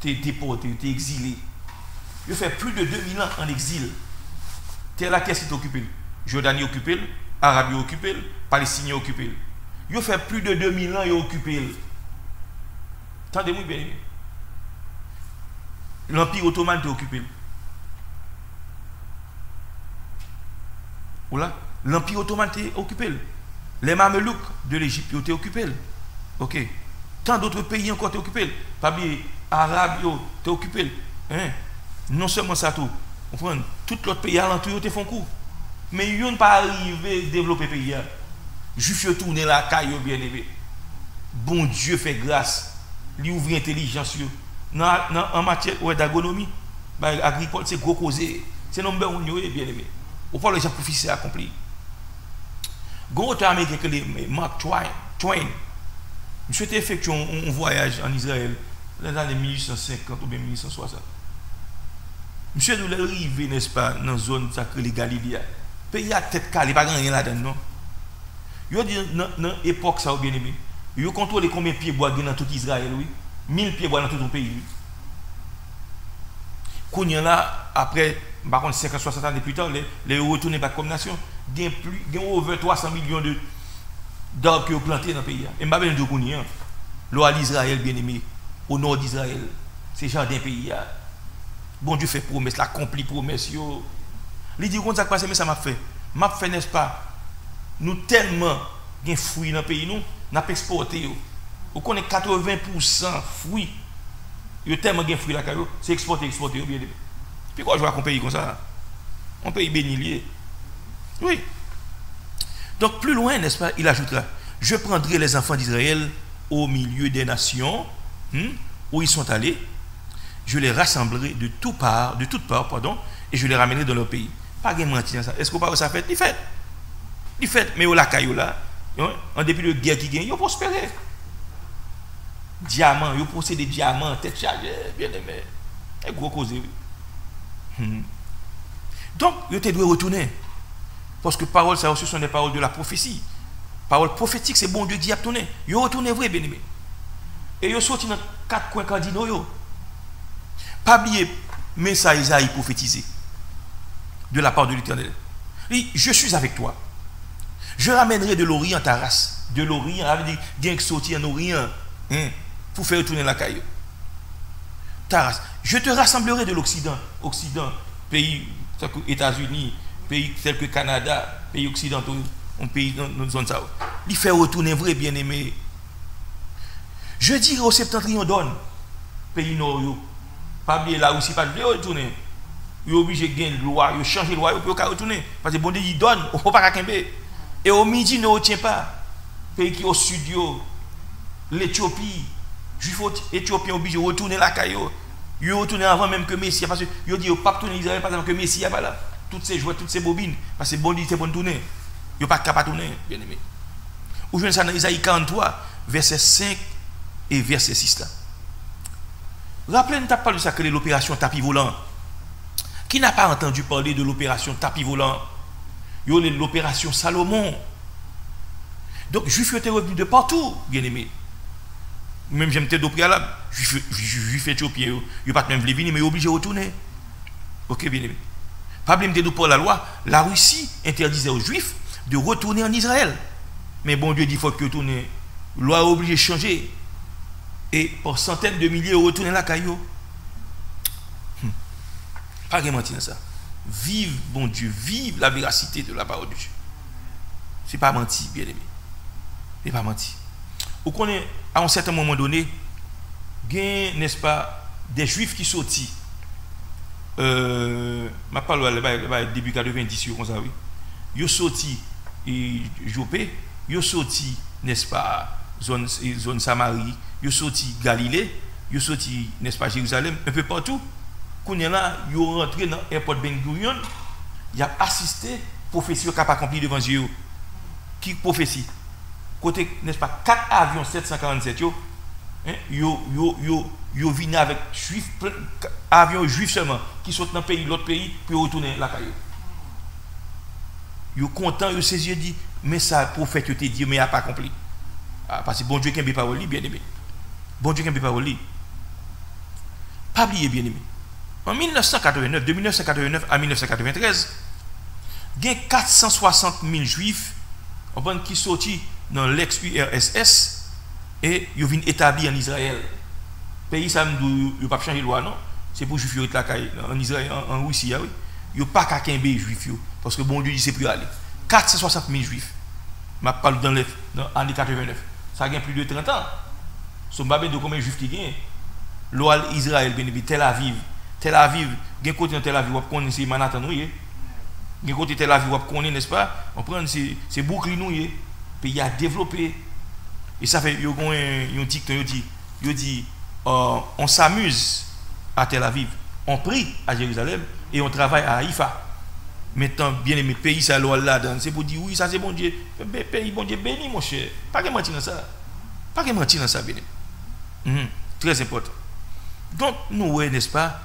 Speaker 1: t'est déporté, t'est exilé, il fait plus de 2000 ans en exil. T'es là, qu'est-ce qui t'occupe? Jordanie occupé, Arabie occupé, Palestine occupé. Il fait plus de 2000 ans, il est occupé. Attendez-moi bien. L'Empire ottoman est occupé. Voilà. L'Empire ottoman est occupé. Les Mamelouks de l'Égypte étaient occupés. Ok. Tant d'autres pays encore étaient occupés. Pas Arabes étaient occupés. Hein? Non seulement ça tout. Tout l'autre pays alentour te font coup. Mais ils n'ont pas arrivé à développer le pays. Juif tourner la caille bien aimé. Bon Dieu fait grâce. Il ouvre l'intelligence. En matière d'agronomie, agricole, c'est gros causé. C'est nombre de bien aimé. Au point les gens profiter accompli. Grand auteur américain que les Mark Twain. Monsieur a effectué un voyage en Israël dans les années 1850 ou bien 1860. Monsieur nous arrivé, n'est-ce pas, dans la zone sacrée de Galilée. Pays à tête calée, pas rien là-dedans, non? Yo dit dans l'époque ça bien aimé. Yo contrôle combien de pieds bois dans tout Israël, oui. 1000 pieds bois dans tout le pays. Quand là, après, par contre, 50-60 ans plus tard, les retournent pas comme nation. Il y a over 300 millions d'arbres qui ont planté dans le pays. Et je ne sais pas l'eau à l'Israël, bien aimé, au nord d'Israël, c'est genre d'un pays. Bon Dieu fait promesse, l'accompli promesse. Il dit qu'on ça passe, mais ça m'a fait. M'a fait, n'est-ce pas? Nous tellement de fruits dans le pays, nous avons exporté. Vous connaissez 80% fruits. Il y a tellement de fruits là, c'est exporté, bien aimé. Puis quoi, je vois qu'on pays comme ça? On pays béni. Oui. Donc, plus loin, n'est-ce pas, il ajoutera, je prendrai les enfants d'Israël au milieu des nations où ils sont allés, je les rassemblerai de toutes parts, et je les ramènerai dans leur pays. Pas de mentir ça. Est-ce que vous ça fait? Il fait, mais au la caillou là, en dépit de guerre qui gagne, ils ont prospéré. Diamants, ils possèdent des diamants, tête chargée, bien aimé. Et gros causé. Donc, ils doivent retourner. Parce que paroles, ça aussi sont des paroles de la prophétie. Paroles prophétiques, c'est bon Dieu qui a tourné. Ils retournent vrai, bien aimé. Et ils sortent dans 4 coins cardinaux. Pas oublier, mais ça, Isaïe prophétisé. De la part de l'Éternel. Je suis avec toi. Je ramènerai de l'Orient ta race. De l'Orient, avec des gens qui sortent en Orient, pour faire retourner la caille. Ta race. Je te rassemblerai de l'Occident. Occident, pays, États-Unis, pays tels que Canada, pays occidentaux, un pays dans notre zone ça. Il fait retourner vrai bien-aimé. Je dirais au septentrion donne, pays nord, pas oublier là aussi, pas de retourner. Ils sont obligés de gagner loi, ils changent de loi, ils peuvent retourner. Parce que bon Dieu, il donne, on ne peut pas camper. Et au midi, ne retient pas. Pays qui est au sud, l'Éthiopie, juifs éthiopiens obligés de retourner la caillou. Ils retournent avant même que Messie, parce que ils disent, pas tourner Israël, parce que Messie n'est pas là. Toutes ces jouets, toutes ces bobines, parce que bon Dieu, c'est bon tourner. Ils ne pas capable de tourner, bien aimé. Ou je ça dans Isaïe 43, verset 5 et verset 6 là. Rappelez-nous pas de ça que l'opération tapis volant. Qui n'a pas entendu parler de l'opération tapis volant? Il y a l'opération Salomon. Donc, juifs étaient revenus de partout, bien aimé. Même j'aime peut-être au préalable, juifs éthiopiens, ils n'ont pas même venir, mais ils sont obligés de retourner. Ok, bien aimé. Pas de nous pour la loi, la Russie interdisait aux juifs de retourner en Israël. Mais bon Dieu dit qu'il faut que retourner. La loi est obligée de changer. Et pour centaines de milliers, retourner la caillou. Pas de mentir dans ça. Vive, bon Dieu, vive la véracité de la parole de Dieu. Ce n'est pas menti, bien aimé. Ce n'est pas menti. Vous connaissez, à un certain moment donné, n'est-ce pas, des juifs qui sortent. Ma parole va début 90, comme ça, oui. Ils sont sortis, Jopé, ils sont sortis, n'est-ce pas, zone Samarie, ils sont sortis Galilée, ils sont sortis, n'est-ce pas, Jérusalem, un peu partout. Quand ils sont rentrés dans l'aéroport Ben Gurion, ils ont assisté prophétie qui a accompli devant Dieu. Qui prophétie? Côté, n'est-ce pas, 4 avions 747, ils viennent avec juifs, avions juifs seulement, qui sont dans l'autre pays, puis retourner la caillou. Ils sont contents, ils saisissent, ils disent, mais ça, prophète, te dit, mais il n'a pas accompli. Parce que bon Dieu qui n'a pas parlé, bien aimé. Bon Dieu qui n'a pas parlé. Pas oublier, bien aimé. En 1989, de 1989 à 1993, il y a 460 000 juifs qui sont sortis dans l'ex-URSS et ils viennent établis en Israël. Le pays, ça ne pas changer de loi, non? C'est pour les juifs en Israël, en Russie, oui. Ils n'ont pas qu'à quimber les juifs, parce que bon Dieu dit c'est plus aller. 460 000 juifs. Je parle dans l'année 89. Ça a plus de 30 ans. Ce n'est pas de combien de juifs qui gagnent. L'Oal Israël, Tel Aviv. Tel Aviv, il y a un côté de Tel Aviv, on c'est Manhattan, il y a un côté de Tel Aviv, on n'est-ce pas? On prend c'est Brooklyn, le pays a développé. Et ça fait, il y a un TikTok, il dit, on s'amuse à Tel Aviv, on prie à Jérusalem et on travaille à Haïfa. Maintenant, bien aimé, pays, ça là, c'est pour dire, oui, ça c'est bon Dieu. Pays, bon Dieu, béni, mon cher. Pas que mentir dans ça. Pas que mentir dans ça, bien aimé. Très important. Donc, nous, n'est-ce pas?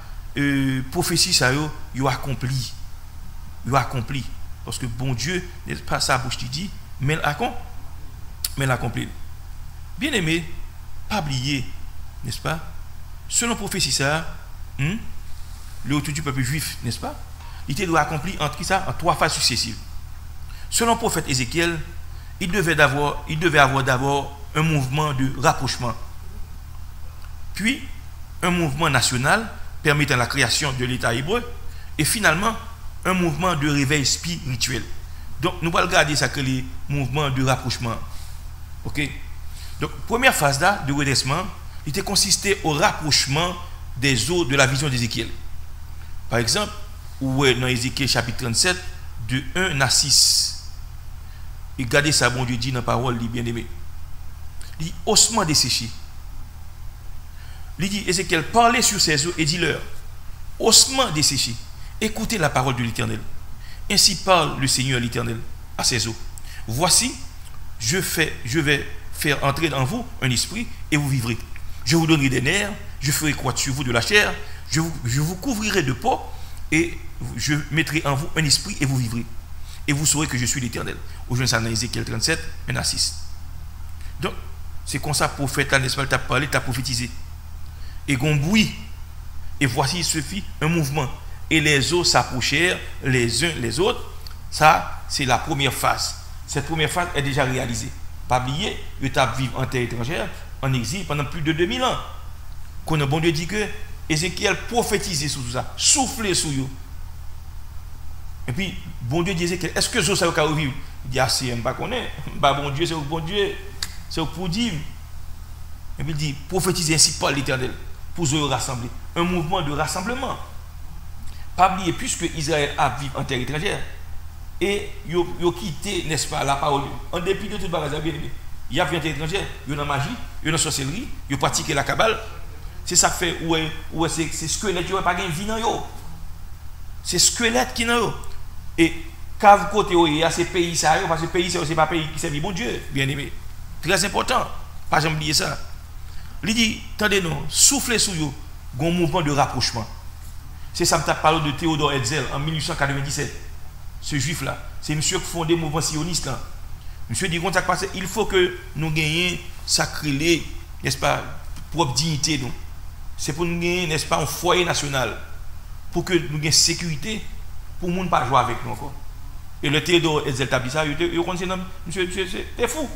Speaker 1: Prophétie ça yo accompli. Yo accompli parce que bon Dieu n'est pas sa bouche qui dit mais l'accompli. Bien aimé, pas oublier, n'est-ce pas? Selon prophétie ça, le retour du peuple juif, n'est-ce pas? Il était accompli en 3 phases successives. Selon le prophète Ézéchiel, il devait avoir d'abord un mouvement de rapprochement, puis un mouvement national permettant la création de l'État hébreu, et finalement, un mouvement de réveil spirituel. Donc, nous allons regarder ça que les mouvements de rapprochement. Ok? Donc, première phase là, de redressement, il était consisté au rapprochement des eaux de la vision d'Ézéchiel. Par exemple, dans Ézéchiel chapitre 37, de 1 à 6. Et regardez ça, bon Dieu dit dans la parole, bien aimé. Il dit, ossements desséchés. Il dit, Ézéchiel, parlez sur ces eaux et dis-leur, ossements desséchés, écoutez la parole de l'Éternel. Ainsi parle le Seigneur l'Éternel à ces eaux. Voici, je vais faire entrer dans vous un esprit et vous vivrez. Je vous donnerai des nerfs, je ferai croître sur vous de la chair, je vous couvrirai de peau et je mettrai en vous un esprit et vous vivrez. Et vous saurez que je suis l'Éternel. Aujourd'hui, ça dans Ézéchiel 37, 1 à 6. Donc, c'est comme ça, prophète, n'est-ce pas, tu as parlé, tu as prophétisé. Et qu'on bruit. Et voici, il se fit un mouvement. Et les eaux s'approchèrent les uns les autres. Ça, c'est la première phase. Cette première phase est déjà réalisée. Pas oublier, ils vivent en terre étrangère, en exil, pendant plus de 2000 ans. Quand le bon Dieu dit que Ézéchiel prophétisait sur tout ça, soufflait sur eux. Et puis, bon Dieu disait, est-ce que ça va vivre? Il dit, ah, si, je ne connais pas. Bon Dieu, c'est bon Dieu. C'est pour dire. Et puis il dit, prophétiser ainsi par l'Éternel, pour se rassembler. Un mouvement de rassemblement. Pas oublier, puisque Israël a vécu en terre étrangère, et ils ont quitté, n'est-ce pas, la parole. En dépit de tout le bagage, bien aimé. Il y a en terre étrangère, il y a dans la magie, il y a dans la sorcellerie, il y a pratiqué la cabale. C'est ça qui fait, où c'est squelette, il n'y a pas de vie dans eux. C'est squelette qui est dans eux. Et quand vous côté, il y a ces pays, parce que ces pays, ce n'est pas un pays qui servent bon Dieu, bien aimé. Très important, pas jamais oublier ça. Il dit, attendez, non, soufflez sur eux, un mouvement de rapprochement. C'est ça que je parlé de Théodore Herzl en 1897. Ce juif-là, c'est monsieur qui fondé le mouvement sioniste. Là. Monsieur dit, il faut que nous gagnions sacré, n'est-ce pas, propre dignité. Nous. C'est pour nous gagner, n'est-ce pas, un foyer national. Pour que nous gagnions sécurité, pour que nous ne pas jouer avec nous encore. Et le Théodore Herzl t'a dit ça, monsieur, t'es fou.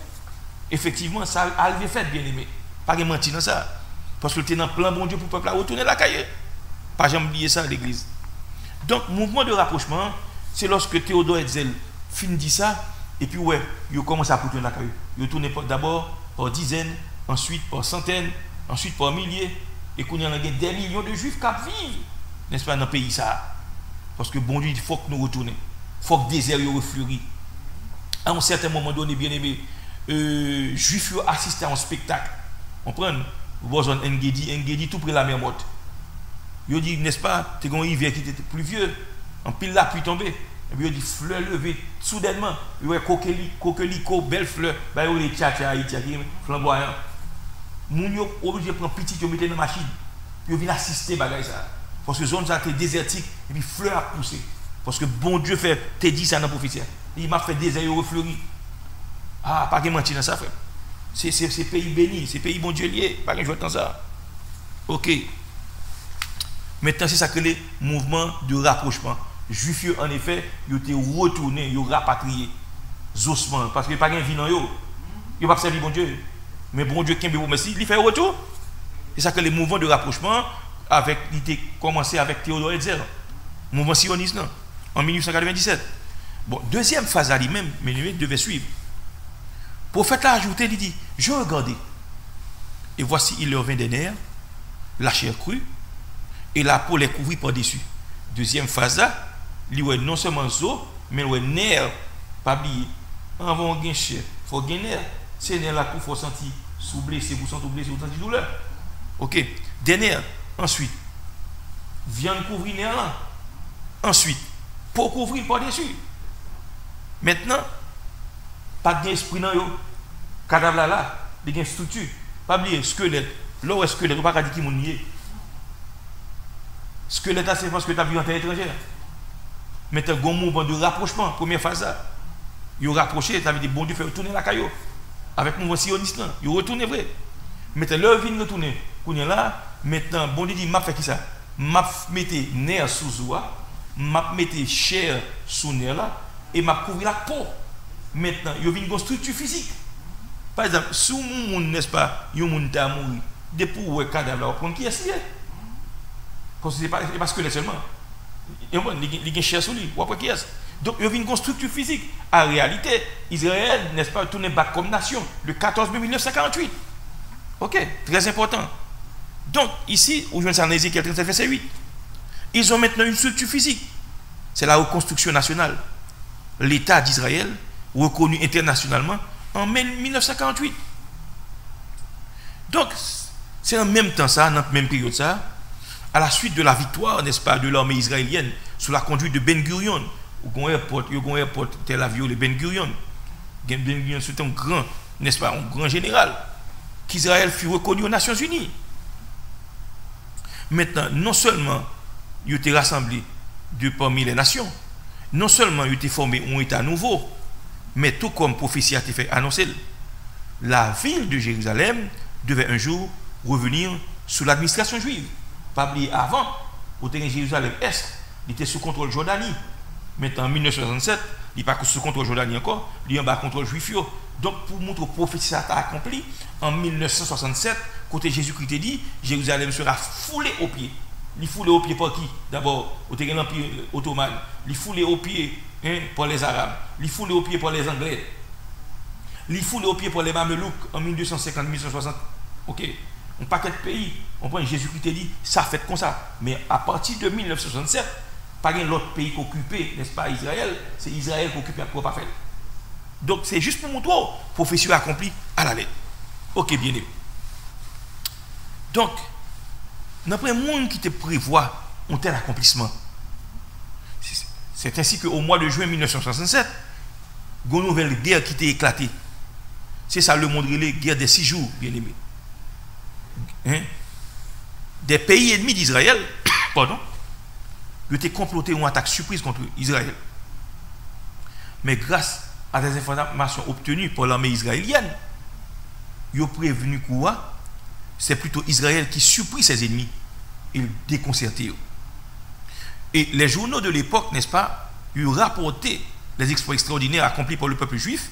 Speaker 1: Effectivement, ça a levé fait, bien aimé. Pas de mentir dans ça. Parce que tu es dans plan bon Dieu pour le peuple à retourner la caille. Pas jamais oublier ça à l'église. Donc, mouvement de rapprochement, c'est lorsque Théodore Herzl finit dit ça, et puis ouais, il commence à retourner la caille. Il tourne d'abord par dizaines, ensuite par centaines, ensuite par milliers, et qu'on y a des millions de juifs qui vivent, n'est-ce pas, dans le pays ça. Parce que bon Dieu, il faut que nous retournions. Il faut que le désert refleurit. À un certain moment donné, bien aimé, juifs assistent à un spectacle. On prend Bozon Engedi tout près de la mer morte. Il dit, n'est-ce pas, tu as un hiver qui était plus vieux, en pile la pluie tombée. Et puis il dit, fleurs levées, soudainement, il y a coquelicot, belle fleur, il y a les tcha-tcha, flamboyants. Moun yo obligé de prendre petit, ils mettent dans la machine. Puis ils viennent assister à ça. Parce que zone ça était désertique, et puis fleurs a poussé. Parce que bon Dieu fait, t'es dit ça dans la prophétie. Il m'a fait désert refleuri. Ah, pas de mentir dans ça, frère. C'est pays béni, c'est pays bon Dieu lié, pas que je dans ça. Ok. Maintenant, c'est ça que les mouvements de rapprochement. Juifs, en effet, ils ont été retournés, ils ont rapatrié. Zosman, parce que pas de vie dans eux. Ils n'ont pas servi bon Dieu. Mais bon Dieu, qui vous merci, il fait retour. C'est ça que les mouvements de rapprochement, il a commencé avec Théodore Herzl, mouvement sioniste, en 1897. Bon, deuxième phase à lui-même, mais il devait suivre. Le prophète a ajouté, il dit, je regardais, et voici, il leur vint des nerfs, la chair crue, et la peau les couvrit par-dessus. Deuxième phase là, il y a non seulement zo, mais il y a nerfs, pas oublier. Avant de chair, il faut gagner nerfs. C'est nerfs là qu'il faut sentir sous blessé, vous sentez blessé, vous sentez douleur. Ok, des nerfs. Ensuite, viande couvrir nerfs là. Ensuite, peau couvrir par-dessus. Maintenant, pas d'esprit dans yo. Cadavre là, il y a une structure. Pas oublier, squelette. Là où est squelette, on ne peut pas dire qui est nié. Squelette, c'est parce que tu as vu en terre étrangère. Maintenant, un mouvement de rapprochement, première phase là. Ils ont rapproché, ça veut dire bon Dieu fait retourner la caillou. Avec mon sioniste là, ils ont retourné vrai. Maintenant, leur vie retourner. Là, maintenant, bon Dieu dit, m'a fait qui ça? M'a mettez nerf sous zoa, m'a mettez chair sous nerf là, et m'a couvert la peau. Maintenant, il y a une structure physique. Par exemple, si mon n'est-ce pas, il y a un monde à mourir, depuis où est cadavre là, on prend qui est-ce? Parce que ce n'est pas squelette seulement. Il y a une chair sous lui, ou après qui est-ce? Donc, il y a une structure physique. En réalité, Israël, n'est-ce pas, tourné back comme nation le 14 mai 1948. Ok, très important. Donc, ici, où je viens de Ézéchiel 37, verset 8, ils ont maintenant une structure physique. C'est la reconstruction nationale. L'État d'Israël, reconnu internationalement, en mai 1948. Donc, c'est en même temps ça, dans la même période ça, à la suite de la victoire, n'est-ce pas, de l'armée israélienne, sous la conduite de Ben Gurion, au aéroport Tel Aviv, le Ben Gurion. Ben Gurion, c'était un grand, n'est-ce pas, un grand général, qu'Israël fut reconnu aux Nations Unies. Maintenant, non seulement il était rassemblé de parmi les nations, non seulement il était formé un État nouveau, mais tout comme prophétie a été fait annoncer, la ville de Jérusalem devait un jour revenir sous l'administration juive. Pas oublier avant, au terrain Jérusalem-Est, il était sous contrôle Jordanie. Maintenant, en 1967, il n'est pas sous contrôle Jordanie encore, il est en bas contrôle juif. Donc, pour montrer que la prophétie a accompli, en 1967, côté Jésus-Christ dit, Jérusalem sera foulée aux pieds. Il foulé au pied par qui? D'abord, au terrain l'Empire ottoman. Il foulé au pied par les Arabes. Il foulé au pied par les Anglais. Il foulé au pied par les Mamelouks en 1250-1260. Ok? Un paquet de pays. On prend Jésus-Christ dit, ça fait comme ça. Mais à partir de 1967, pas l'autre pays qui occupé, n'est-ce pas, Israël, c'est Israël qui occupe pour pas faire. Donc c'est juste pour montrer, prophétie accomplie à la lettre. Ok, bien aimé. Donc, d'après le monde qui te prévoit un tel accomplissement, c'est ainsi qu'au mois de juin 1967, une nouvelle guerre qui était éclatée. C'est ça le monde relais, guerre des 6 jours, bien aimé. Des pays ennemis d'Israël, pardon, ils ont comploté une attaque surprise contre Israël. Mais grâce à des informations obtenues par l'armée israélienne, ils ont prévenu quoi? C'est plutôt Israël qui surprit ses ennemis et déconcerté. Et les journaux de l'époque, n'est-ce pas, ils ont rapporté les exploits extraordinaires accomplis par le peuple juif.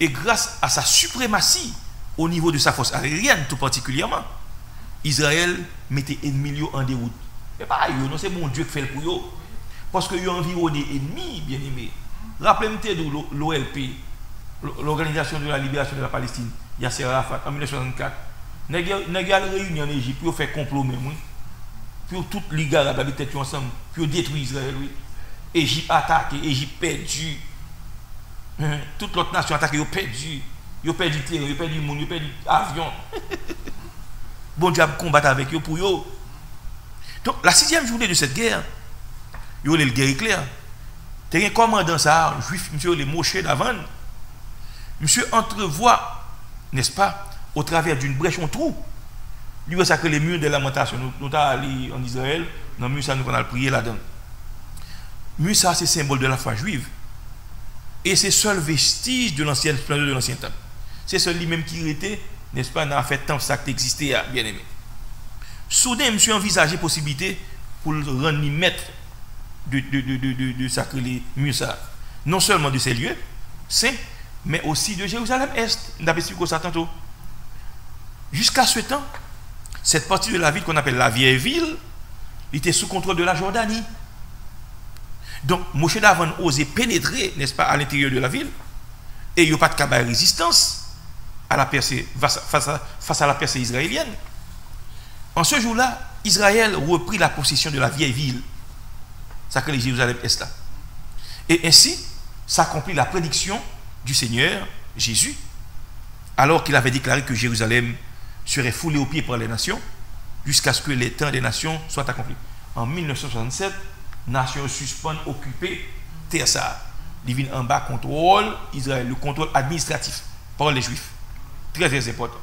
Speaker 1: Et grâce à sa suprématie au niveau de sa force aérienne, tout particulièrement, Israël mettait ennemis en déroute. Mais pas eux, non, c'est mon Dieu qui fait le pour eux. Parce qu'ils ont environné ennemis, bien aimés. Rappelez-moi de l'OLP, l'Organisation de la Libération de la Palestine, Yasser Arafat, en 1964. Nous avons réuni en Égypte, puis on fait complot même, oui. Puis toute Ligue arabe habitait ensemble, puis on détruit Israël, oui. Égypte attaqué, Égypte perdu. Toute l'autre nation attaquée, ils ont perdu. Ils ont perdu terrain, ils ont perdu monde, ils ont perdu avion. Bon Dieu a combattu avec eux pour eux. Donc, la 6e journée de cette guerre, il y a eu le guerre éclair. Il y a un commandant ça, juif, monsieur le Moshe d'Avan. Monsieur entrevoit, n'est-ce pas, au travers d'une brèche, un trou. Lui, ça que les murs de lamentation. Nous sommes allés en Israël, dans le mur, ça, nous allons prier là-dedans. Le mur, ça, c'est symbole de la foi juive. Et c'est seul vestige de l'ancienne splendeur de l'ancien temple. C'est celui-même qui était, n'est-ce pas, dans fait temps ça qui existait, bien aimé. Soudain, monsieur envisageait possibilité pour le rendre maître de sacrer mieux ça. Non seulement de ces lieux saints, mais aussi de Jérusalem-Est. Nous avons expliqué ça tantôt. Jusqu'à ce temps, cette partie de la ville qu'on appelle la vieille ville était sous contrôle de la Jordanie. Donc, Moshe d'Avan osait pénétrer, n'est-ce pas, à l'intérieur de la ville, et il n'y a pas de cabane de résistance à la percée, face à la percée israélienne. En ce jour-là, Israël reprit la possession de la vieille ville, ça que les Jérusalem-Est là. Et ainsi, s'accomplit la prédiction du Seigneur Jésus, alors qu'il avait déclaré que Jérusalem serait foulée aux pieds par les nations, jusqu'à ce que les temps des nations soient accomplis. En 1967, nations suspendent, occupées, terre ça. Divine en bas contrôle Israël, le contrôle administratif par les Juifs. Très très important.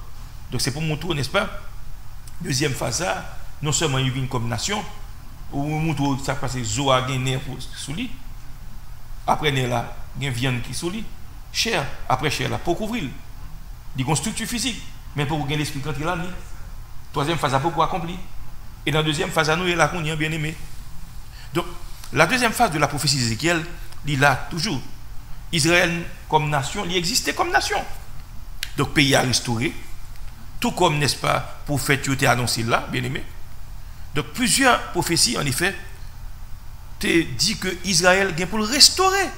Speaker 1: Donc c'est pour montrer, n'est-ce pas? Deuxième phase, ça, non seulement ils viennent comme nation, ou montrer ça passe Zoa gagne sous lui. Après là, il y a viande qui sous lui. Chair, après chair là, pour couvrir. Il y a une structure physique, mais pour gagner l'esprit quand il a. Troisième phase, pour accompli. Et dans la deuxième phase, nous, il y a qu'on bien aimé. Donc, la deuxième phase de la prophétie d'Ézéchiel, il a toujours. Israël comme nation, il existait comme nation. Donc, pays à restaurer. Tout comme, n'est-ce pas, prophète qui était annoncé là, bien aimé. Donc, plusieurs prophéties, en effet, te dit que Israël vient pour le restaurer.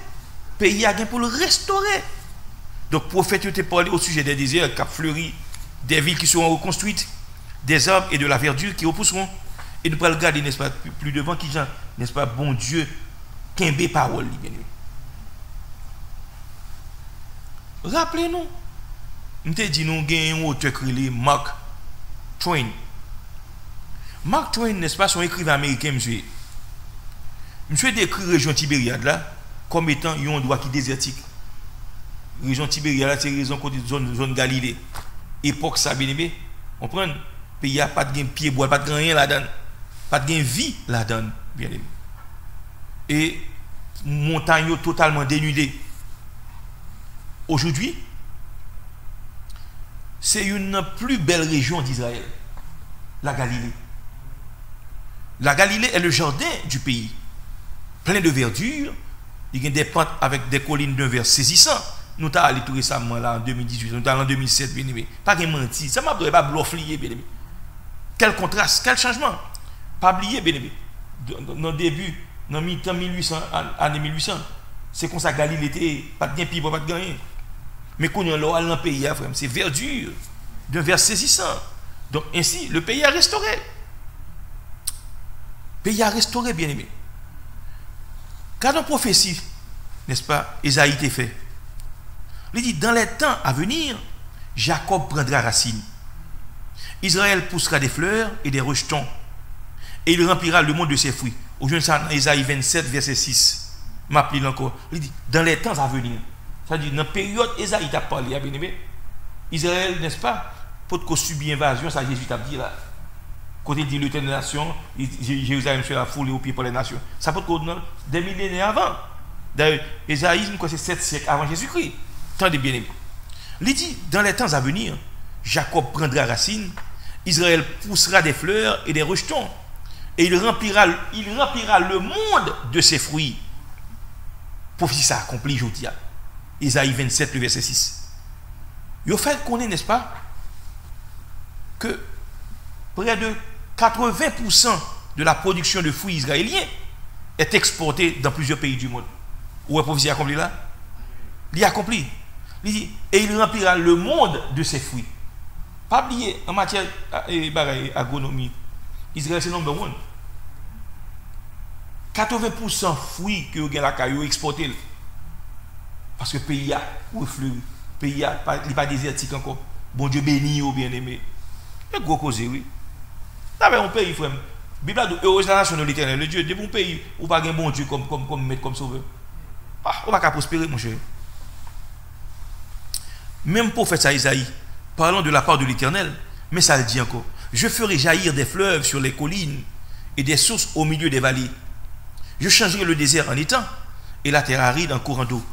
Speaker 1: Pays a vient pour le restaurer. Donc, prophète qui était parlé au sujet des déserts qui ont fleuri, des villes qui seront reconstruites, des arbres et de la verdure qui repousseront. Et nous pourrons regarder, n'est-ce pas, plus devant qui gens, n'est-ce pas, bon Dieu, qu'un parole, bien aimé. Rappelez-nous, nous te dit nous avons un auteur créé Mark Twain. Mark Twain, n'est-ce pas, son écrivain américain, monsieur. Monsieur décrit la région Tibériade là comme étant un endroit qui est désertique. La région Tibériade, c'est la région côté zone Galilée. Époque ça, bien aimé, on prend, pays a pas de pied bois, pas de rien là-dedans, pas de vie là-dedans, bien aimé. Et montagne totalement dénudée. Aujourd'hui, c'est une plus belle région d'Israël, la Galilée. La Galilée est le jardin du pays, plein de verdure. Il y a des pentes avec des collines d'un vert saisissant. Nous sommes allés tout récemment là en 2018, nous sommes allés en 2007, bien aimé. Pas de menti, ça m'a pas bluffé, bien aimé. Quel contraste, quel changement. Pas oublier, bien aimé. Dans le début, dans le temps 1800, année 1800, c'est comme ça que Galilée était, pas de gain, puis pas de gagner. Mais quand on est dans le pays, c'est verdure, d'un vers saisissant. Donc ainsi, le pays a restauré. Le pays a restauré, bien aimé. Quand dans la prophétie, n'est-ce pas, Isaïe était fait. Il dit, dans les temps à venir, Jacob prendra racine. Israël poussera des fleurs et des rejetons. Et il remplira le monde de ses fruits. Aujourd'hui, ça dans Isaïe 27, verset 6. M'appelle encore. Il dit, dans les temps à venir. C'est-à-dire, dans la période, Isaïe t'a parlé, bien aimé. Israël, n'est-ce pas, pour qu'on subit invasion, ça Jésus t'a dit là. Quand il dit l'éternel nation, Jérusalem sera foulée au pied par les nations. Ça peut être des millénaires avant. D'ailleurs, Isaïe, c'est 7 siècles avant Jésus-Christ. Tendez bien aimé. Il dit, dans les temps à venir, Jacob prendra racine, Israël poussera des fleurs et des rejetons, et il remplira le monde de ses fruits. Prophétie ça accompli aujourd'hui. Isaïe 27, le verset 6. Il fait qu'on est, n'est-ce pas, que près de 80% de la production de fruits israéliens est exportée dans plusieurs pays du monde. Où est la prophétie accomplie là? Il est accompli. Il dit, et il remplira le monde de ses fruits. Pas oublier, en matière d'agronomie, Israël c'est number one. 80% fruits que vous avez la caillou exportés. Parce que le pays a refleuri. Le pays n'est pas désertique encore. Bon Dieu béni ou bien aimé. C'est gros cause, oui. Là, un pays, frère. Bible a dit, heureuse la nation de l'éternel. Le Dieu, de bon pays, ou pas un bon Dieu comme sauveur. On va pas prospérer, mon cher. Même prophète Isaïe, parlant de la part de l'éternel, mais ça le dit encore. Je ferai jaillir des fleuves sur les collines et des sources au milieu des vallées. Je changerai le désert en étang et la terre aride en courant d'eau.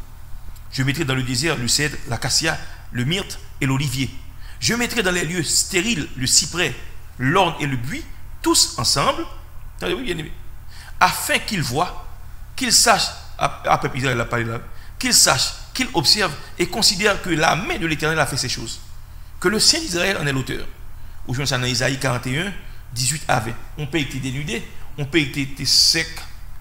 Speaker 1: Je mettrai dans le désert le cèdre, l'acacia, le myrte et l'olivier. Je mettrai dans les lieux stériles le cyprès, l'orne et le buis, tous ensemble, afin qu'ils voient, qu'ils sachent, après Israël a parlé là, qu'ils sachent, qu'ils observent et considèrent que la main de l'Éternel a fait ces choses. Que le Saint d'Israël en est l'auteur. Aujourd'hui, c'est dans Isaïe 41, 18 à 20. On peut être dénudé, on peut être sec,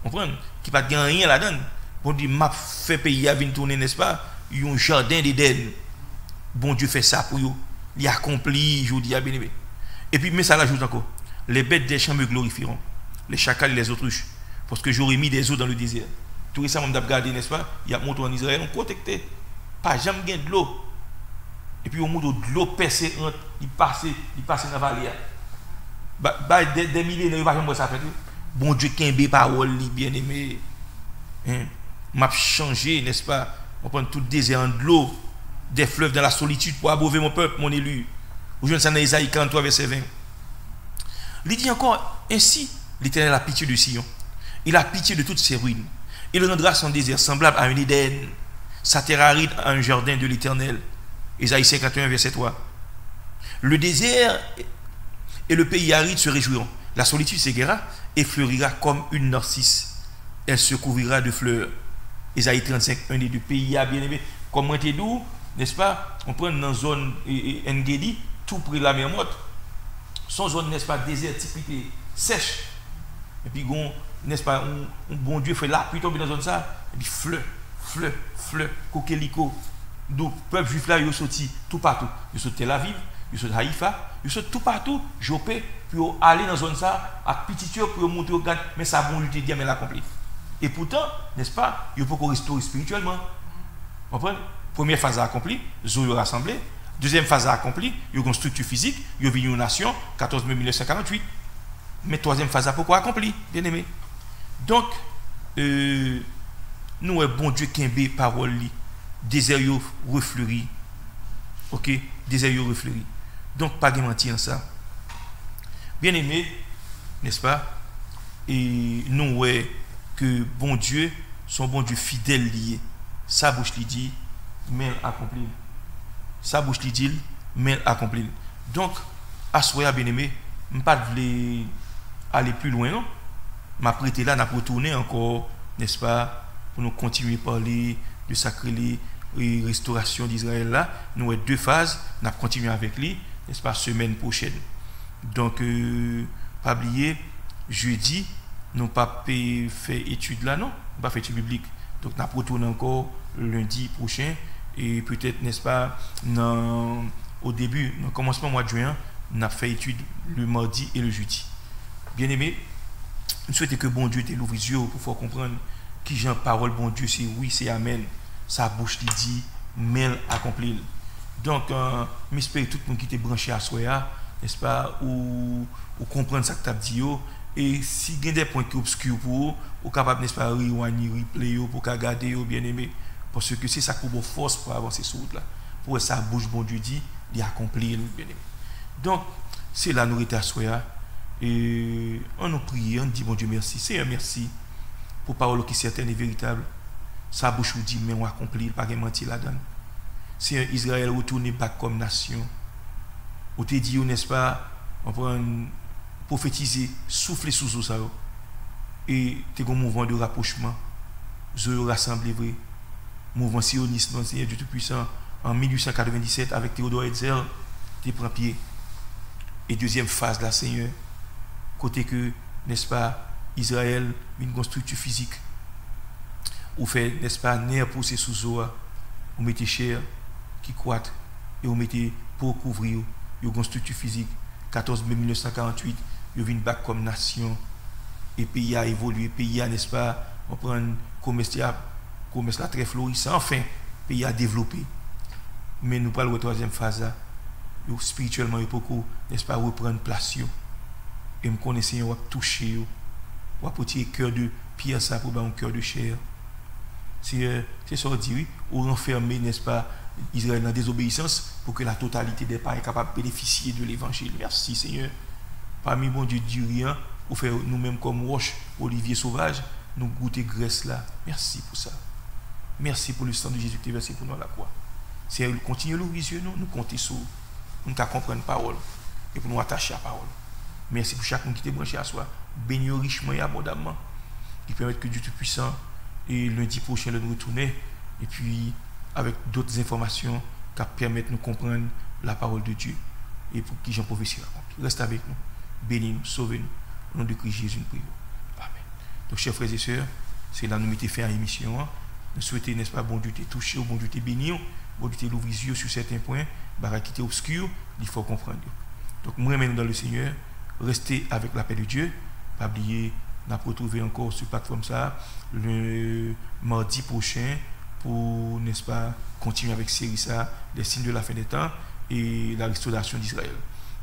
Speaker 1: on comprend, qui n'a pas rien là-dedans. Bon Dieu m'a fait pays à venir tourner, n'est-ce pas? Il y a un jardin d'Éden. Bon Dieu fait ça pour eux. Il a accompli, je vous dis, bien aimé. Et puis, mais ça l'ajoute encore. Les bêtes des champs me glorifieront. Les chacals et les autruches. Parce que j'aurais mis des eaux dans le désert. Tout récemment, on a regardé, n'est-ce pas? Il y a un montant en Israël, on protecté. Pas jamais gain de l'eau. Et puis, au moment de l'eau percée, il passe dans la vallée. Des milliers de pas ça fait. Bon Dieu, qu'un bé parole, bien aimé. M'a changé, n'est-ce pas? On prend tout le désert en de l'eau, des fleuves dans la solitude pour abreuver mon peuple, mon élu. Aujourd'hui, c'est dans Isaïe 43, verset 20. Il dit encore, ainsi, l'Éternel a pitié de Sion. Il a pitié de toutes ses ruines. Il rendra son désert semblable à un Éden, sa terre aride à un jardin de l'Éternel. Isaïe 51, verset 3. Le désert et le pays aride se réjouiront. La solitude s'égaira et fleurira comme une narcisse. Elle se couvrira de fleurs. Isaïe 35, un des deux pays a bien aimé. Comme on était doux, n'est-ce pas? On prend dans la zone Engedi, tout près de la mer morte. Son zone, n'est-ce pas, désertique, sèche. Et puis, n'est-ce pas, un bon Dieu fait là, puis tombe dans la zone ça, et puis fleur, coquelicot. Donc, le peuple juif là, il est sorti tout partout. Il est sorti Tel Aviv, il est sorti Haïfa, il est sorti tout partout, Jopé, puis aller dans la zone ça, à petite heure, pour monter au garde, mais ça bon, je te dis, mais l'accompli. Et pourtant, n'est-ce pas, il faut qu'on restaure spirituellement. Vous comprenez? Première phase accomplie, Zoé rassemblé. Deuxième phase accomplie, il y a une structure physique, il y a une nation, 14 mai 1948. Mais troisième phase, pourquoi accomplie, bien aimé? Donc, nous, bon Dieu, qui a parole, désert refleuri. Ok? Désert refleuri. Donc, pas de mentir en ça. Bien aimé, n'est-ce pas? Et nous, ouais, que bon Dieu, son bon Dieu fidèle lié. Sa bouche lui dit, mais accompli. Sa bouche lui dit, mais accompli. Donc, à ce moment bien aimé, je ne pas aller plus loin, non? Ma prêté là, n'a pas retourné encore, n'est-ce pas, pour nous continuer à parler de sacré et restauration d'Israël là. Nous avons deux phases, nous allons continuer avec lui, n'est-ce pas, semaine prochaine. Donc, pas oublier, jeudi, nous pas fait étude là, non, pas fait étude biblique. Donc, nous retournons encore lundi prochain et peut-être, n'est-ce pas, au début, au commencement du mois de juin, nous avons fait étude le mardi et le jeudi. Bien aimé, je souhaite que bon Dieu t'ouvre les yeux pour faire comprendre qui j'ai parole bon Dieu, c'est oui, c'est amen. Sa bouche lui dit, mais accompli. Donc, j'espère que tout le monde qui était branché à soi, n'est-ce pas, ou comprendre ce que tu as dit. Et si il y a des points qui sont obscurs pour vous, vous êtes capable, n'est-ce pas, replay pour regarder, bien aimé. Parce que c'est ça qui vous force pour avancer sur route là. Pour que sa bouche, bon Dieu dit, il accompli, bien aimé. Donc, c'est là nous étions à soi. Et on nous prie, on dit, bon Dieu, merci. Seigneur, merci pour parole qui est certaine et véritable. Sa bouche vous dit, mais on accomplit, pas de mentir là-dedans. Seigneur, Israël retourne pas comme nation. On te dit, n'est-ce pas, on peut prophétiser, souffler sous ça. Et tu as un mouvement de rapprochement. Je rassemble vrai. Mouvement sioniste, non, Seigneur Dieu Tout-Puissant, en 1897, avec Théodore Herzl, tu prends pied. Et deuxième phase là, Seigneur, côté que, n'est-ce pas, Israël, une structure physique, ou fait, n'est-ce pas, nerf poussé sous eau, ou mettez chair qui croît, et vous mettez pour couvrir, une structure physique, 14 mai 1948, vous venez back comme nation, et pays a évolué, pays a, n'est-ce pas, on prend un commerce là très florissant, enfin, pays a développé. Mais nous parlons de la troisième phase là, spirituellement, il faut, n'est-ce pas, reprendre place. Et me connaissez, on va toucher, on va porter un cœur de pierre, ça pour un cœur de chair. C'est ça qu'on dit, oui, ou renfermer, n'est-ce pas, Israël dans la désobéissance pour que la totalité des parents est capable de bénéficier de l'évangile. Merci Seigneur. Parmi bon Dieu du rien, ou faire nous-mêmes comme roche, olivier sauvage, nous goûter graisse là. Merci pour ça. Merci pour le sang de Jésus qui est versé pour nous à la croix. C'est continuer l'ouvrir les yeux, nous compter sur nous comprendre la parole et pour nous attacher à la parole. Merci pour chaque monde qui est branché à soi. Bénis richement et abondamment. Qui permettent que Dieu Tout-Puissant et lundi prochain nous retourner et puis avec d'autres informations qui permettent de nous comprendre la parole de Dieu et pour qui j'en prophétie raconte. Reste avec nous. Bénis-nous, sauvez-nous. Au nom de Christ Jésus, nous prions. Amen. Donc, chers frères et sœurs, c'est là que nous mettons fin à l'émission. Nous souhaitons, n'est-ce pas, bon Dieu t'es touché, bon Dieu t'es béni, bon Dieu t'es l'ouvre les yeux sur certains points, qui étaient obscurs, il faut comprendre. Donc, moi, maintenant dans le Seigneur, restez avec la paix de Dieu. Pas oublier, nous allons retrouver encore sur plateforme ça le mardi prochain pour, n'est-ce pas, continuer avec série ça, les signes de la fin des temps et la restauration d'Israël.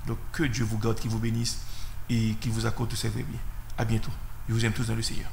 Speaker 1: Donc, que Dieu vous garde, qu'il vous bénisse et qu'il vous accorde tous ses vrais biens. À bientôt. Je vous aime tous dans le Seigneur.